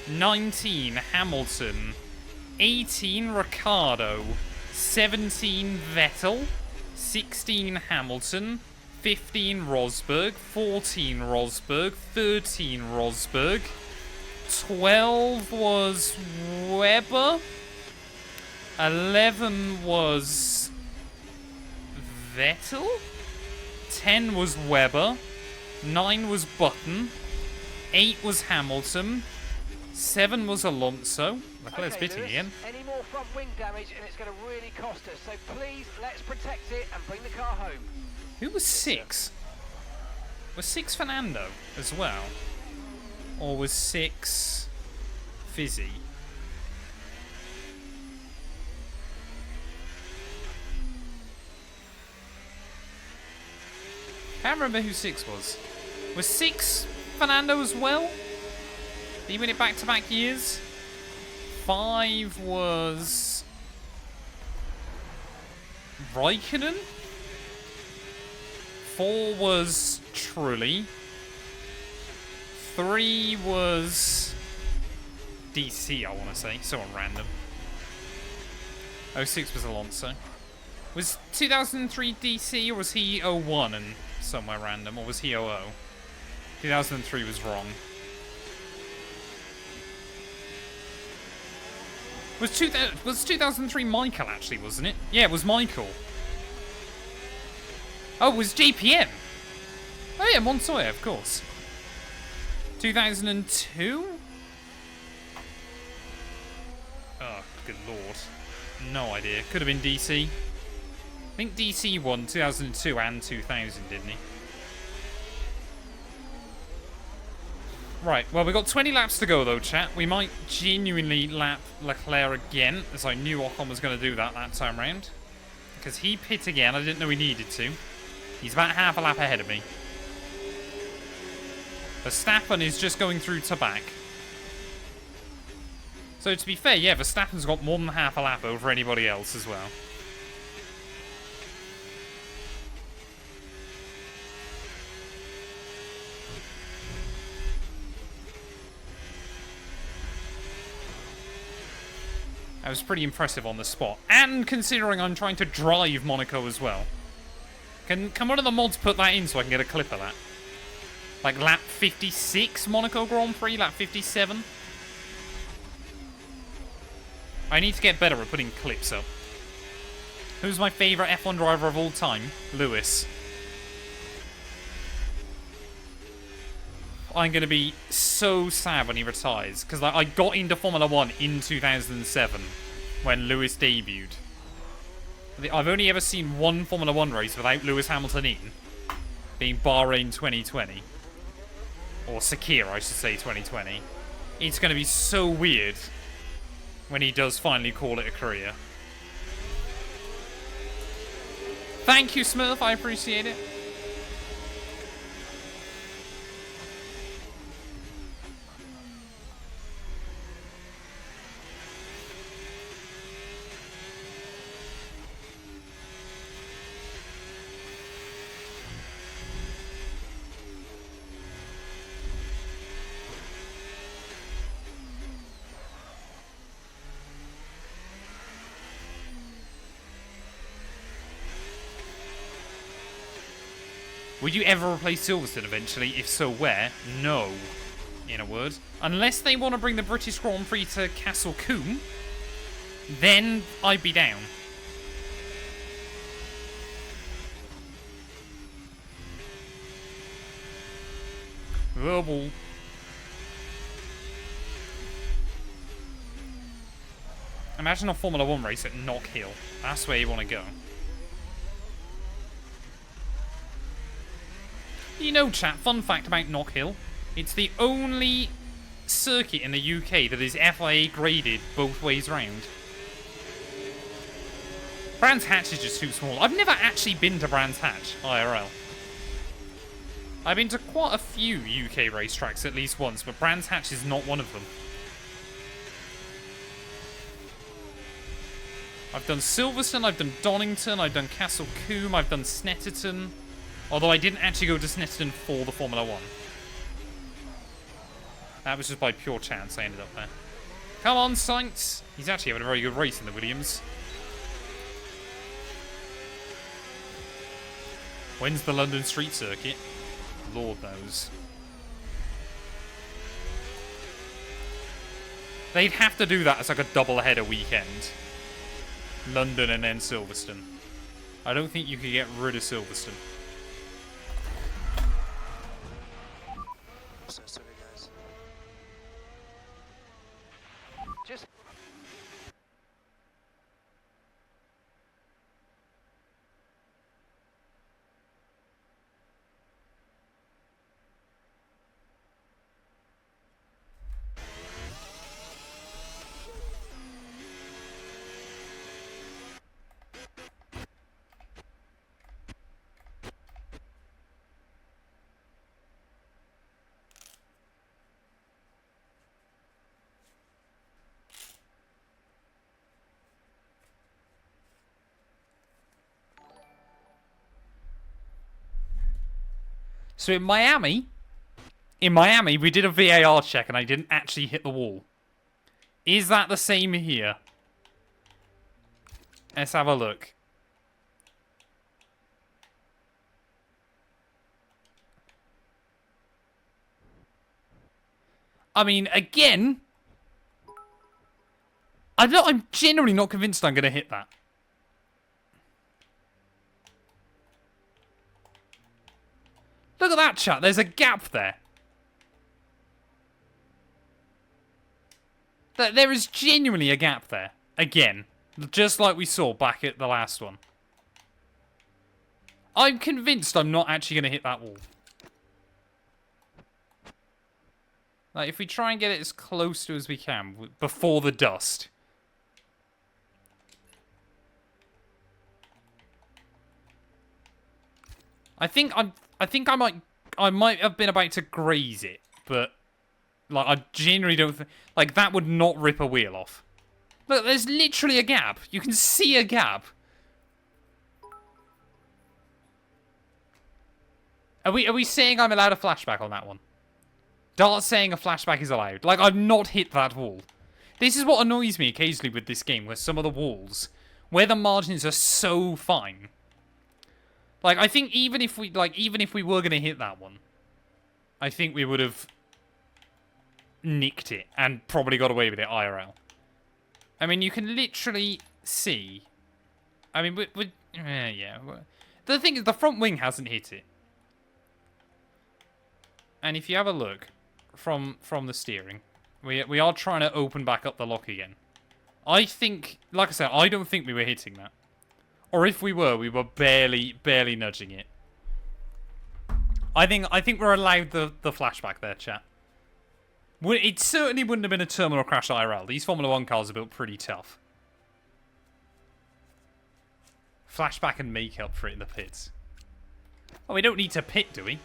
19, Hamilton. 18, Ricciardo. 17, Vettel. 16, Hamilton. 15, Rosberg. 14, Rosberg. 13, Rosberg. 12 was Webber. 11 was Vettel. 10 was Webber. 9 was Button. 8 was Hamilton. 7 was Alonso. Leclerc's pitting again. Any more front wing damage and it's going to really cost us. So please, let's protect it and bring the car home. Who was 6? Was 6 Fernando as well? Or was 6 Fizzy? Can't remember who 6 was. Was 6 Fernando as well? Did he win it back-to-back years? 5 was Raikkonen? 4 was Trulli. 3 was DC, I want to say. Someone random. 06 was Alonso. Was 2003 DC, or was he 01 and somewhere random? Or was he 00? 2003 was wrong. Was 2003 Michael, actually, wasn't it? Yeah, it was Michael. Oh, it was JPM. Oh yeah, Montoya, of course. 2002? Oh, good lord. No idea. Could have been DC. I think DC won 2002 and 2000, didn't he? Right, well, we've got 20 laps to go, though, chat. We might genuinely lap Leclerc again, as I knew Ocon was going to do that time round. Because he pit again. I didn't know he needed to. He's about half a lap ahead of me. Verstappen is just going through to back. So to be fair, yeah, Verstappen's got more than half a lap over anybody else as well. That was pretty impressive on the spot. And considering I'm trying to drive Monaco as well. Can one of the mods put that in so I can get a clip of that? Like lap 56 Monaco Grand Prix, lap 57? I need to get better at putting clips up. Who's my favourite F1 driver of all time? Lewis. I'm going to be so sad when he retires. Because I got into Formula 1 in 2007 when Lewis debuted. I've only ever seen one Formula 1 race without Lewis Hamilton in. Being Bahrain 2020. Or Sakir, I should say, 2020. It's going to be so weird when he does finally call it a career. Thank you, Smurf. I appreciate it. Would you ever replace Silverstone eventually? If so, where? No. In a word. Unless they want to bring the British Grand Prix to Castle Combe, then I'd be down. Oh, ball. Imagine a Formula 1 race at Knock Hill. That's where you want to go. You know, chat, fun fact about Knock Hill. It's the only circuit in the UK that is FIA graded both ways round. Brands Hatch is just too small. I've never actually been to Brands Hatch, IRL. I've been to quite a few UK racetracks at least once, but Brands Hatch is not one of them. I've done Silverstone, I've done Donington, I've done Castle Combe, I've done Snetterton. Although I didn't actually go to Snetterton for the Formula 1. That was just by pure chance I ended up there. Come on, Sainz! He's actually having a very good race in the Williams. When's the London Street Circuit? Lord knows. They'd have to do that as like a double-header weekend. London and then Silverstone. I don't think you could get rid of Silverstone. So sorry, guys. Just So in Miami, we did a VAR check and I didn't actually hit the wall. Is that the same here? Let's have a look. I mean, again, I'm genuinely not convinced I'm going to hit that. Look at that, chat. There's a gap there. There is genuinely a gap there. Again. Just like we saw back at the last one. I'm convinced I'm not actually going to hit that wall. Like, if we try and get it as close to as we can before the dust. I think I might have been about to graze it, but like I genuinely don't think like that would not rip a wheel off. Look, there's literally a gap. You can see a gap. Are we saying I'm allowed a flashback on that one? Dart's saying a flashback is allowed. Like, I've not hit that wall. This is what annoys me occasionally with this game, where some of the walls, where the margins are so fine. Like, I think even if we were going to hit that one, I think we would have nicked it and probably got away with it IRL. I mean, you can literally see. I mean, yeah. The thing is, the front wing hasn't hit it. And if you have a look from the steering, we are trying to open back up the lock again. I think, like I said, I don't think we were hitting that. Or if we were barely nudging it. I think we're allowed the flashback there, chat. It certainly wouldn't have been a terminal crash IRL. These Formula 1 cars are built pretty tough. Flashback and make up for it in the pits. Oh, we don't need to pit, do we?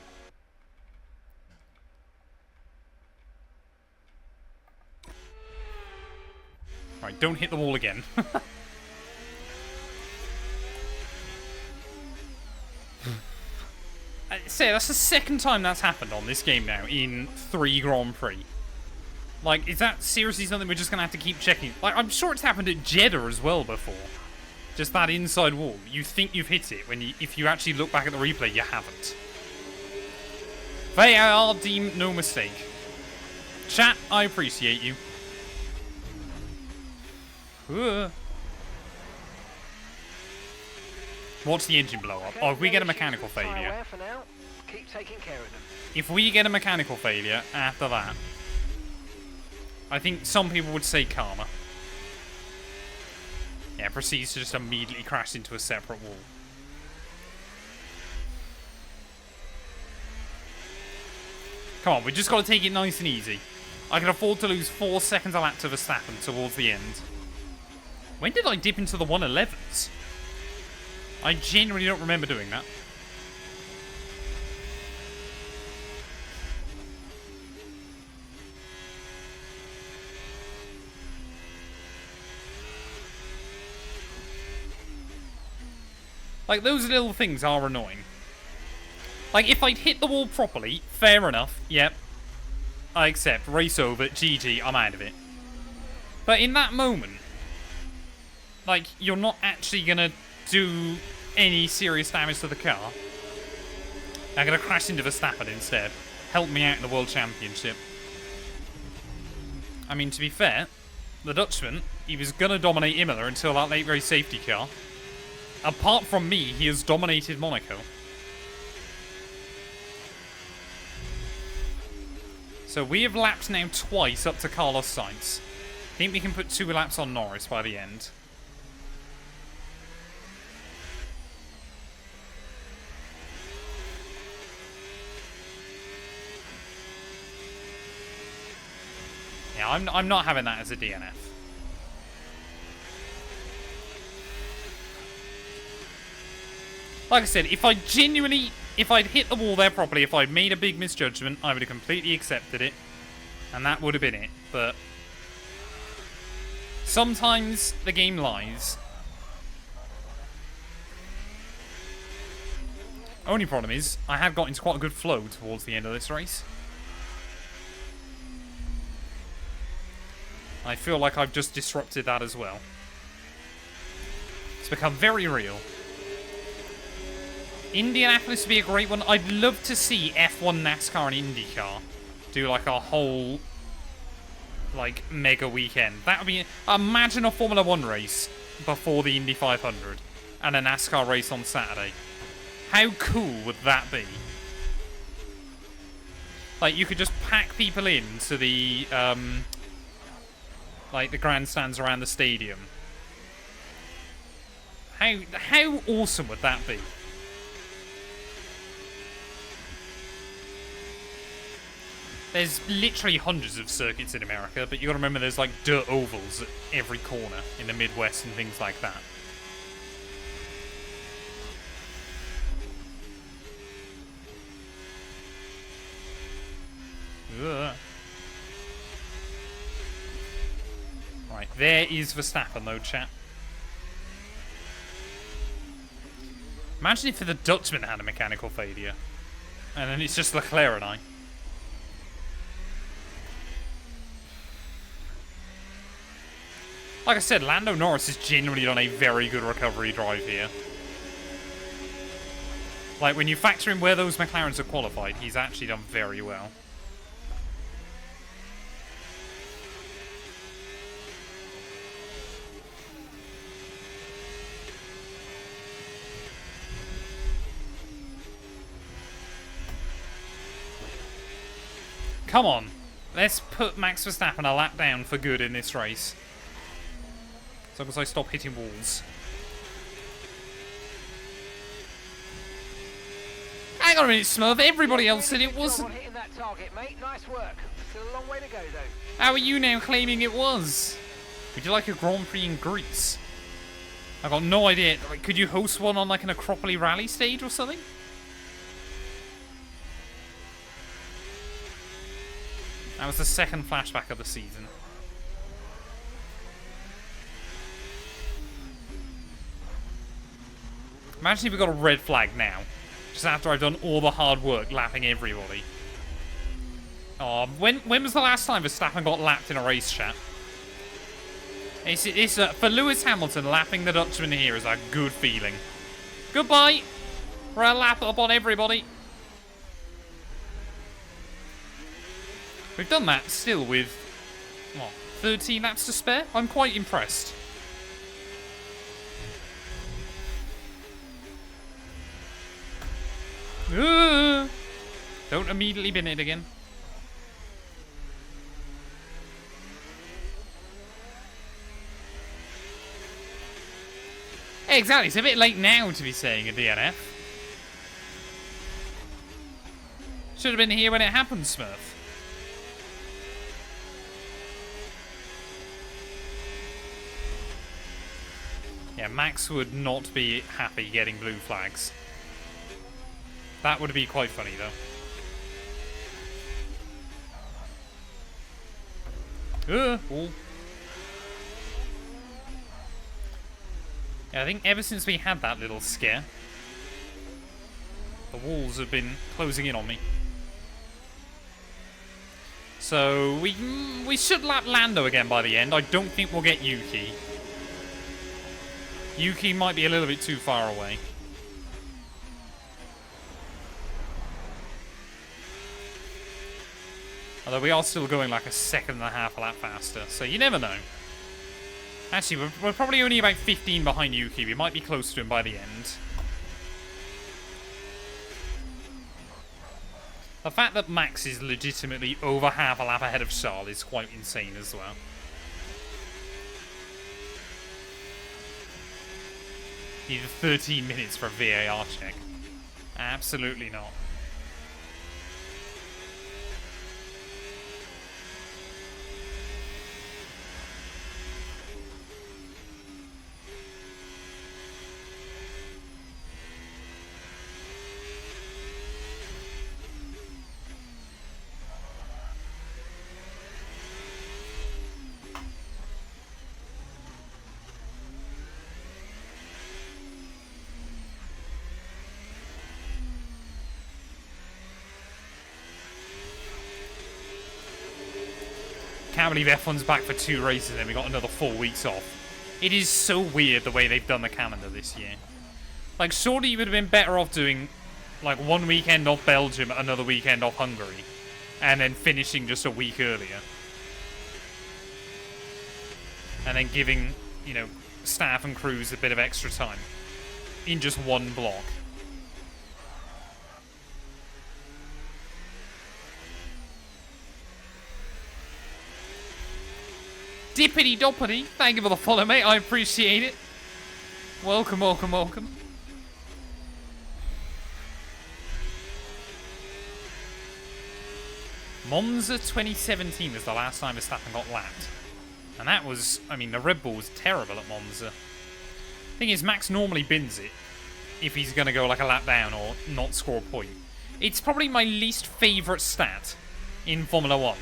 Right, don't hit the wall again. Say, that's the second time that's happened on this game now in 3 Grand Prix. Like, is that seriously something we're just going to have to keep checking? Like, I'm sure it's happened at Jeddah as well before. Just that inside wall. You think you've hit it when if you actually look back at the replay, you haven't. VAR deemed no mistake. Chat, I appreciate you. What's the engine blow up? Oh, if we get a mechanical failure. For now. Keep taking care of them. If we get a mechanical failure after that, I think some people would say karma. Yeah, proceeds to just immediately crash into a separate wall. Come on, we just got to take it nice and easy. I can afford to lose 4 seconds a lap to Verstappen towards the end. When did I dip into the 111s? I genuinely don't remember doing that. Like, those little things are annoying. Like, if I'd hit the wall properly, fair enough, yep. I accept, race over, GG, I'm out of it. But in that moment, like, you're not actually gonna do any serious damage to the car. I'm gonna crash into Verstappen instead. Help me out in the World Championship. I mean, to be fair, the Dutchman, he was gonna dominate Imola until that late race safety car. Apart from me, he has dominated Monaco. So we have lapped now twice up to Carlos Sainz. I think we can put 2 laps on Norris by the end. Yeah, I'm not having that as a DNF. Like I said, if I'd hit the wall there properly, if I'd made a big misjudgment, I would have completely accepted it. And that would have been it. But sometimes the game lies. Only problem is, I have got into quite a good flow towards the end of this race. I feel like I've just disrupted that as well. It's become very real. Indianapolis would be a great one. I'd love to see F1, NASCAR, and IndyCar do like a whole like mega weekend. That would be. Imagine a Formula 1 race before the Indy 500 and a NASCAR race on Saturday. How cool would that be? Like, you could just pack people in to the like the grandstands around the stadium. How awesome would that be? There's literally hundreds of circuits in America, but you gotta remember there's like dirt ovals at every corner in the Midwest and things like that. Ugh. Right, there is Verstappen though, chat. Imagine if the Dutchman had a mechanical failure. And then it's just Leclerc and I. Like I said, Lando Norris has genuinely done a very good recovery drive here. Like, when you factor in where those McLarens have qualified, he's actually done very well. Come on. Let's put Max Verstappen a lap down for good in this race. As long as I stop hitting walls. Hang on a minute, Smurf. Everybody else said it wasn't. Hitting that target, mate. Nice work. Still a long way to go, though. How are you now claiming it was? Would you like a Grand Prix in Greece? I've got no idea. Like, could you host one on like an Acropolis rally stage or something? That was the second flashback of the season. Imagine if we got a red flag now. Just after I've done all the hard work lapping everybody. Oh, when was the last time Verstappen got lapped in a race, chat? It's for Lewis Hamilton, lapping the Dutchman here is a good feeling. Goodbye! We're a lap up on everybody. We've done that still with, what, 13 laps to spare? I'm quite impressed. Don't immediately bin it again. Exactly, it's a bit late now to be saying a DNF. Should have been here when it happened, Smurf. Yeah, Max would not be happy getting blue flags. That would be quite funny, though. Oh. Yeah, I think ever since we had that little scare, the walls have been closing in on me. So we should lap Lando again by the end. I don't think we'll get Yuki. Yuki might be a little bit too far away. Although we are still going like a second and a half a lap faster, so you never know. Actually, we're probably only about 15 behind Yuki. We might be close to him by the end. The fact that Max is legitimately over half a lap ahead of Charles is quite insane as well. Needed 13 minutes for a VAR check. Absolutely not. Can't believe F1's back for 2 races and then we got another 4 weeks off. It is so weird the way they've done the calendar this year. Like, surely you would have been better off doing, like, 1 weekend off Belgium, another weekend off Hungary, and then finishing just a week earlier. And then giving, you know, staff and crews a bit of extra time in just one block. Dippity doppity, thank you for the follow, mate. I appreciate it. Welcome, welcome, welcome. Monza 2017 was the last time Verstappen got lapped. And that was, I mean, the Red Bull was terrible at Monza. Thing is, Max normally bins it if he's going to go like a lap down or not score a point. It's probably my least favourite stat in Formula 1.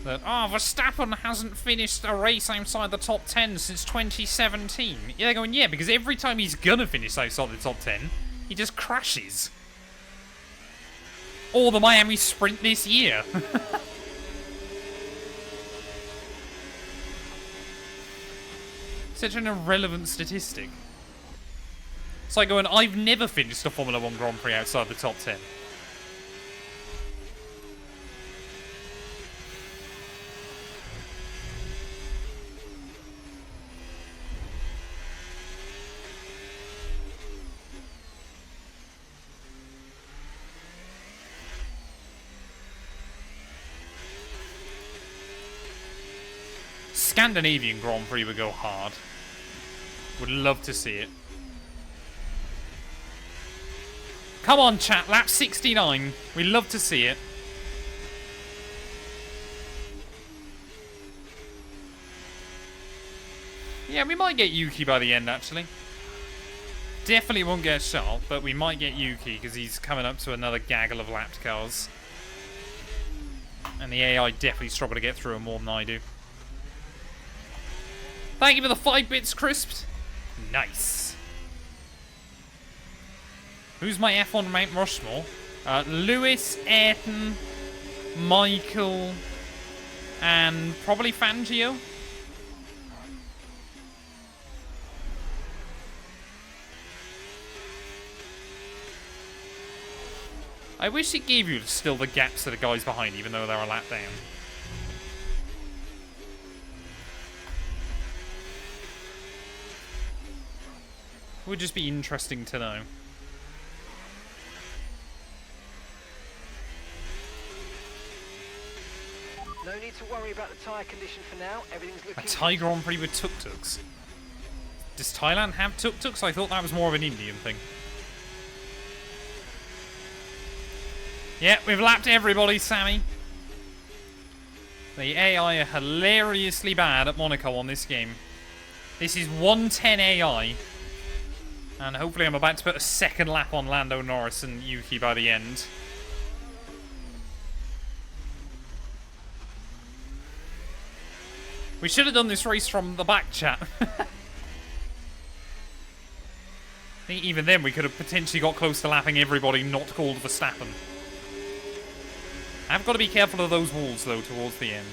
That, Verstappen hasn't finished a race outside the top 10 since 2017. Yeah, they're going, yeah, because every time he's gonna finish outside the top 10, he just crashes. Or the Miami Sprint this year. Such an irrelevant statistic. It's like going, I've never finished a Formula 1 Grand Prix outside the top 10. Scandinavian Grand Prix would go hard. Would love to see it. Come on, chat. Lap 69. We'd love to see it. Yeah, we might get Yuki by the end, actually. Definitely won't get Charles, but we might get Yuki because he's coming up to another gaggle of lapped cars. And the AI definitely struggle to get through him more than I do. Thank you for the 5 bits, Crisped. Nice. Who's my F1 Mount Rushmore? Lewis, Ayrton, Michael, and probably Fangio. I wish it gave you still the gaps to the guys behind, even though they're a lap down. Would just be interesting to know. No need to worry about the tyre condition for now. Everything's looking A Thai Grand Prix with tuk-tuks. Does Thailand have tuk-tuks? I thought that was more of an Indian thing. Yeah, we've lapped everybody, Sammy. The AI are hilariously bad at Monaco on this game. This is 110 AI. And hopefully I'm about to put a second lap on Lando Norris and Yuki by the end. We should have done this race from the back, chat. I think even then we could have potentially got close to lapping everybody not called Verstappen. I've got to be careful of those walls, though, towards the end.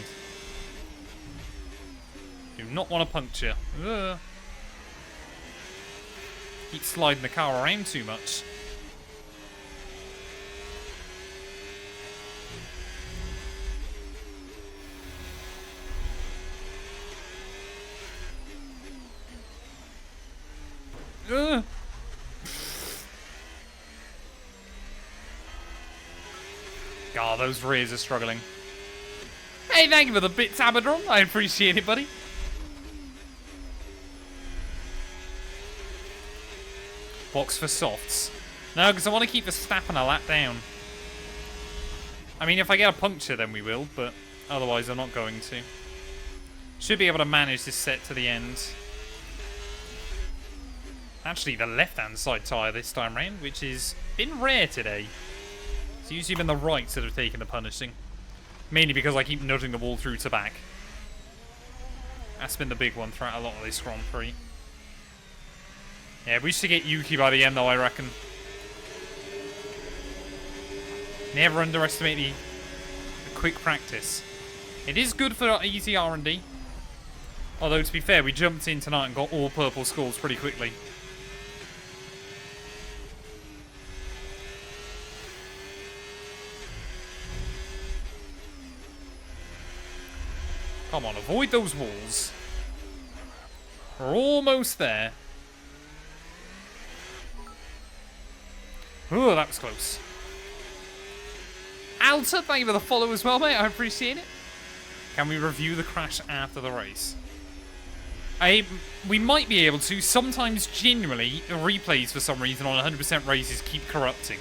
Do not want to puncture. Ugh. Keep sliding the car around too much. Ugh. God, those rears are struggling. Hey, thank you for the bits, Abadron. I appreciate it, buddy. Box for softs. No, because I want to keep Verstappen a lap down. I mean, if I get a puncture, then we will, but otherwise I'm not going to. Should be able to manage this set to the end. Actually, the left-hand side tyre this time round, which has been rare today. It's usually been the rights that have taken the punishing. Mainly because I keep nudging the ball through to back. That's been the big one throughout a lot of this Grand Prix. Yeah, we should get Yuki by the end, though, I reckon. Never underestimate the quick practice. It is good for easy R&D. Although, to be fair, we jumped in tonight and got all purple scores pretty quickly. Come on, avoid those walls. We're almost there. Oh, that was close. Alta, thank you for the follow as well, mate. I appreciate it. Can we review the crash after the race? We might be able to. Sometimes, genuinely, replays for some reason on 100% races keep corrupting.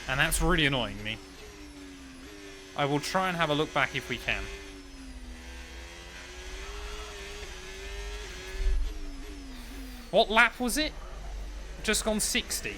And that's really annoying me. I will try and have a look back if we can. What lap was it? Just gone 60.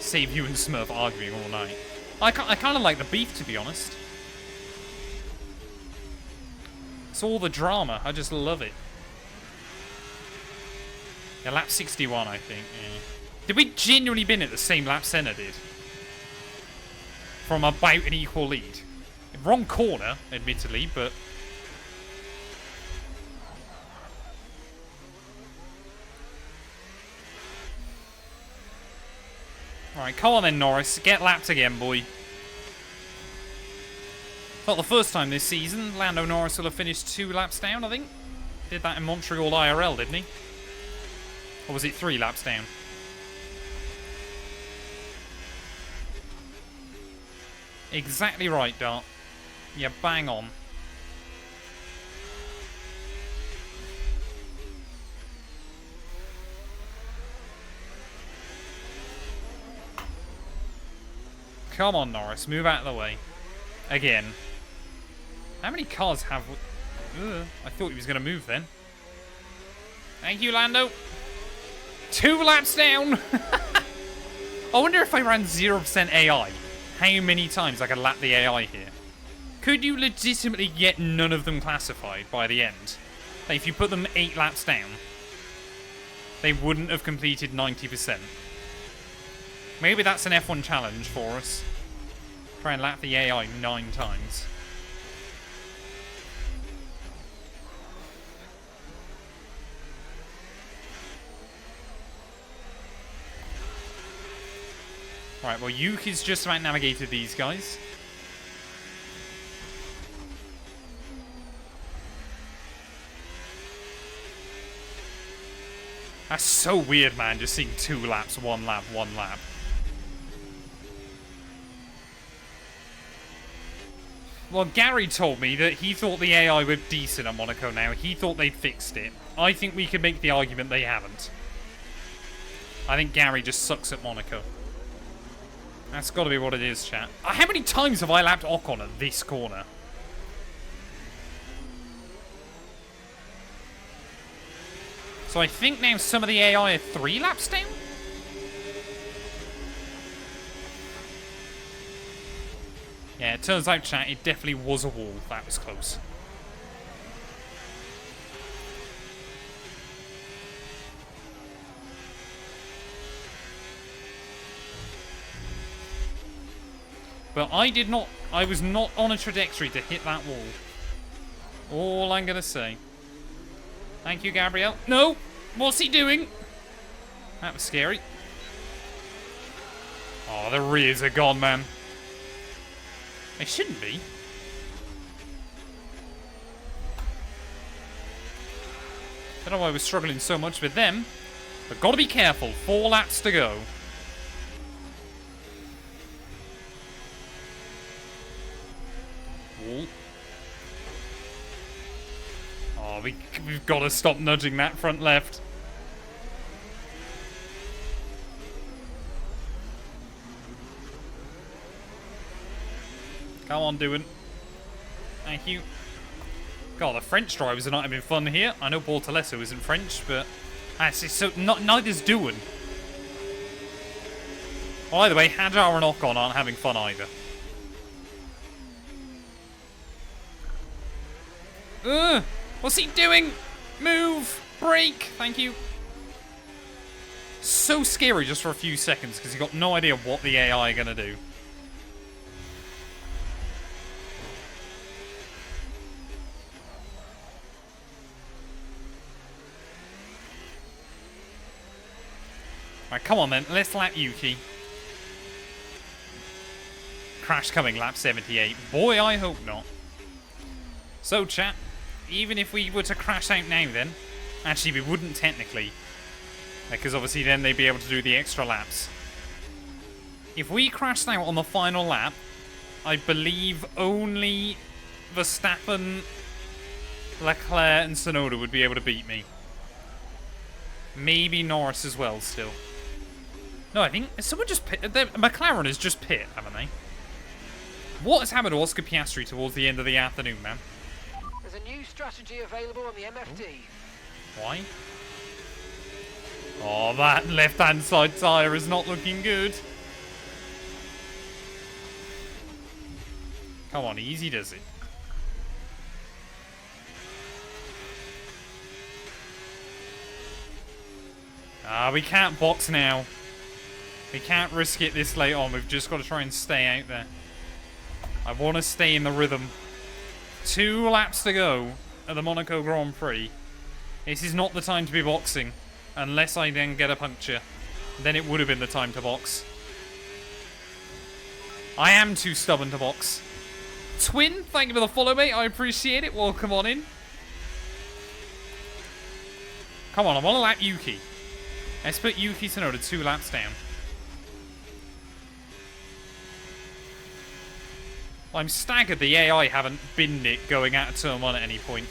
Save you and Smurf arguing all night. I kind of like the beef, to be honest. It's all the drama. I just love it. Yeah, lap 61, I think. Yeah. Did we genuinely been at the same lap Senna did? From about an equal lead. Wrong corner, admittedly, but... Alright, come on then, Norris. Get lapped again, boy. Not the first time this season. Lando Norris will have finished 2 laps down, I think. Did that in Montreal IRL, didn't he? Or was it 3 laps down? Exactly right, Dart. Yeah, bang on. Come on, Norris. Move out of the way. Again. How many cars have... I thought he was going to move then. Thank you, Lando. 2 laps down. I wonder if I ran 0% AI, how many times I could lap the AI here. Could you legitimately get none of them classified by the end? Like if you put them 8 laps down, they wouldn't have completed 90%. Maybe that's an F1 challenge for us. Try and lap the AI 9 times. Right, well, Yuki's just about navigated these guys. That's so weird, man, just seeing 2 laps, 1 lap, 1 lap. Well, Gary told me that he thought the AI were decent at Monaco now. He thought they'd fixed it. I think we could make the argument they haven't. I think Gary just sucks at Monaco. That's got to be what it is, chat. How many times have I lapped Ocon at this corner? So I think now some of the AI are 3 laps down? Yeah, it turns out, chat, it definitely was a wall. That was close. But I was not on a trajectory to hit that wall. All I'm going to say. Thank you, Gabriel. No! What's he doing? That was scary. Oh, the rears are gone, man. They shouldn't be. Don't know why we're struggling so much with them. But gotta be careful. 4 laps to go. Wall. Oh, we've got to stop nudging that front left. Come on, doing. Thank you. God, the French drivers are not having fun here. I know Bortolesso isn't French, but actually, so neither's doing. Well, either way, Hadjar and Ocon aren't having fun either. What's he doing? Move! Brake! Thank you. So scary just for a few seconds because you got no idea what the AI are going to do. Right, come on then. Let's lap Yuki. Crash coming, lap 78. Boy, I hope not. So, chat, even if we were to crash out now then, actually we wouldn't technically, because obviously then they'd be able to do the extra laps. If we crashed out on the final lap, I believe only Verstappen, Leclerc and Tsunoda would be able to beat me. Maybe Norris as well still. No, I think someone just pit. McLaren has just pit, haven't they? What has happened to Oscar Piastri towards the end of the afternoon, man? There's a new strategy available on the MFD. Why? Oh, that left-hand side tyre is not looking good. Come on, easy does it. We can't box now. We can't risk it this late on. We've just got to try and stay out there. I want to stay in the rhythm. 2 laps to go at the Monaco Grand Prix. This is not the time to be boxing. Unless I then get a puncture. Then it would have been the time to box. I am too stubborn to box. Twin, thank you for the follow, mate. I appreciate it. Welcome on in. Come on, I want to lap Yuki. Let's put Yuki Tsunoda 2 laps down. I'm staggered the AI haven't binned it going out of turn 1 at any point.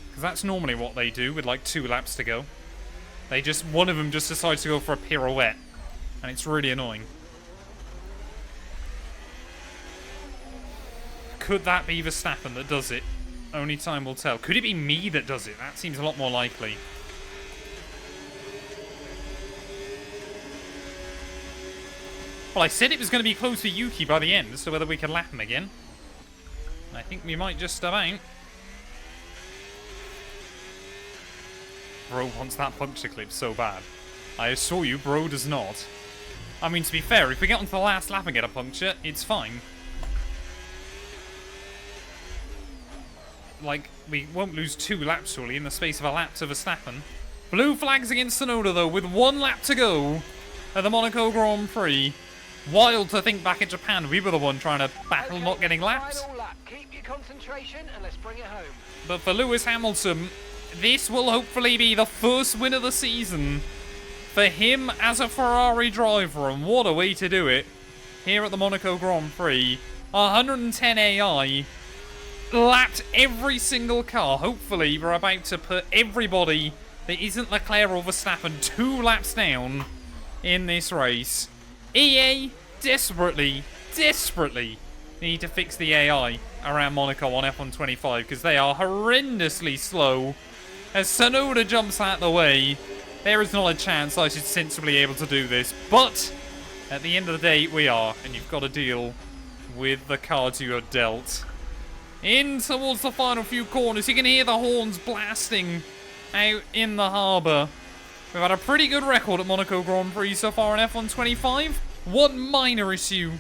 Because that's normally what they do with like 2 laps to go. They just, one of them just decides to go for a pirouette. And it's really annoying. Could that be Verstappen that does it? Only time will tell. Could it be me that does it? That seems a lot more likely. Well, I said it was going to be close to Yuki by the end, so whether we can lap him again. I think we might just about. Bro wants that puncture clip so bad. I assure you, bro does not. I mean, to be fair, if we get onto the last lap and get a puncture, it's fine. Like, we won't lose 2 laps, surely, in the space of a lap to Verstappen. Blue flags against Tsunoda, though, with 1 lap to go at the Monaco Grand Prix. Wild to think back in Japan, we were the one trying to battle not getting laps. Final lap. Keep your concentration and let's bring it home. But for Lewis Hamilton, this will hopefully be the first win of the season for him as a Ferrari driver, and what a way to do it here at the Monaco Grand Prix. 110 AI, lapped every single car. Hopefully we're about to put everybody that isn't Leclerc or Verstappen 2 laps down in this race. EA desperately need to fix the AI around Monaco on F125 because they are horrendously slow. As Tsunoda jumps out the way, there is not a chance I should sensibly be able to do this, but at the end of the day we are, and you've got to deal with the cards you are dealt. In towards the final few corners, you can hear the horns blasting out in the harbour. We've had a pretty good record at Monaco Grand Prix so far in F125. One minor issue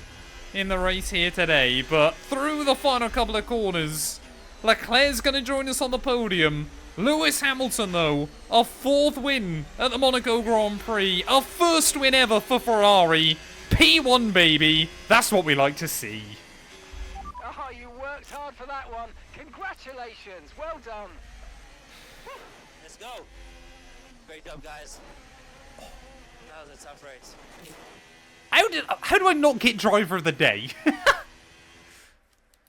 in the race here today, but through the final couple of corners, Leclerc's going to join us on the podium. Lewis Hamilton, though, a 4th win at the Monaco Grand Prix. A first win ever for Ferrari. P1, baby. That's what we like to see. Oh, you worked hard for that one. Congratulations. Well done. Let's go. Great job, guys. That was a tough race. How do I not get driver of the day?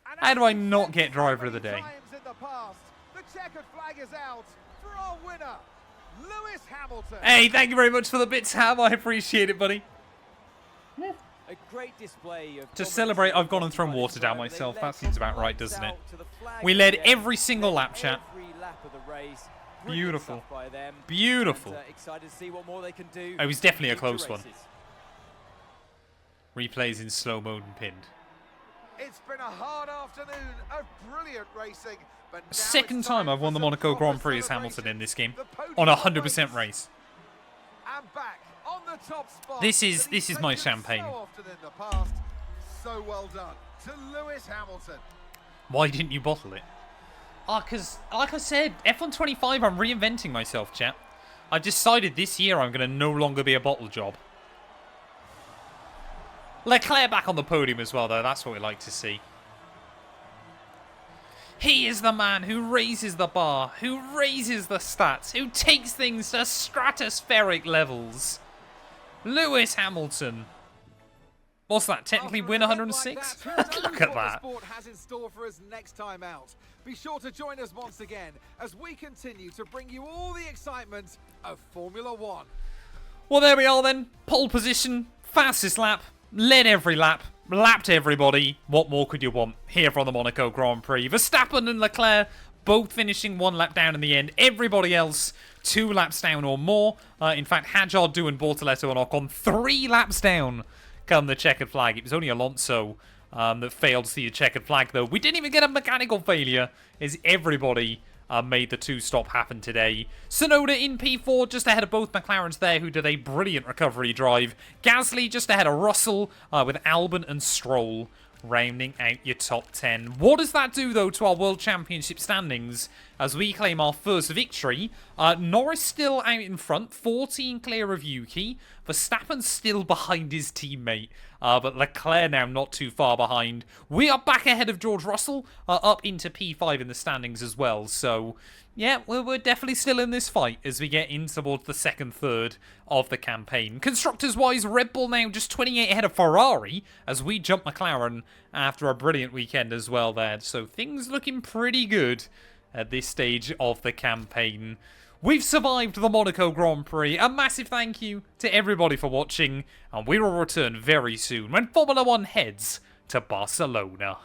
How do I not get driver of the day? The checkered flag is out for our winner, Lewis Hamilton. Hey, thank you very much for the bits, Ham. I appreciate it, buddy. A great display of To celebrate, I've gone and thrown water down myself. That seems about right, doesn't it? We led every single lap, chat. Beautiful. Beautiful. Excited to see what more they can do. It was definitely a close one. Replays in slow mode and pinned. It's been a hard afternoon of brilliant racing. But now Second it's time I've won the for Monaco some Grand proper Prix as Hamilton in this game. celebrations. On The a podium 100% race. And back on the top spot. This is that he's my taken champagne. So often in the past. So well done to Lewis Hamilton. Why didn't you bottle it? Because, like I said, F125, I'm reinventing myself, chat. I've decided this year I'm going to no longer be a bottle job. Leclerc back on the podium as well, though. That's what we like to see. He is the man who raises the bar, who raises the stats, who takes things to stratospheric levels. Lewis Hamilton. What's that? Technically win 106? Look at that. Sport has in store for us next time out. Be sure to join us once again as we continue to bring you all the excitement of Formula One. Well, there we are then. Pole position, fastest lap, led every lap, lapped everybody. What more could you want here from the Monaco Grand Prix? Verstappen and Leclerc both finishing 1 lap down in the end. Everybody else 2 laps down or more. In fact, Hadjar and Bortoletto and Ocon 3 laps down come the checkered flag. It was only Alonso that failed to see the checkered flag, though. We didn't even get a mechanical failure, as everybody made the 2-stop happen today. Tsunoda in P4, just ahead of both McLarens there, who did a brilliant recovery drive. Gasly just ahead of Russell, with Albon and Stroll rounding out your top 10. What does that do, though, to our World Championship standings as we claim our first victory? Norris still out in front, 14 clear of Yuki. Verstappen still behind his teammate, but Leclerc now not too far behind. We are back ahead of George Russell, up into P5 in the standings as well. So, yeah, we're definitely still in this fight as we get in towards the second third of the campaign. Constructors-wise, Red Bull now just 28 ahead of Ferrari as we jump McLaren after a brilliant weekend as well there. So things looking pretty good at this stage of the campaign. We've survived the Monaco Grand Prix. A massive thank you to everybody for watching, and we will return very soon when Formula One heads to Barcelona.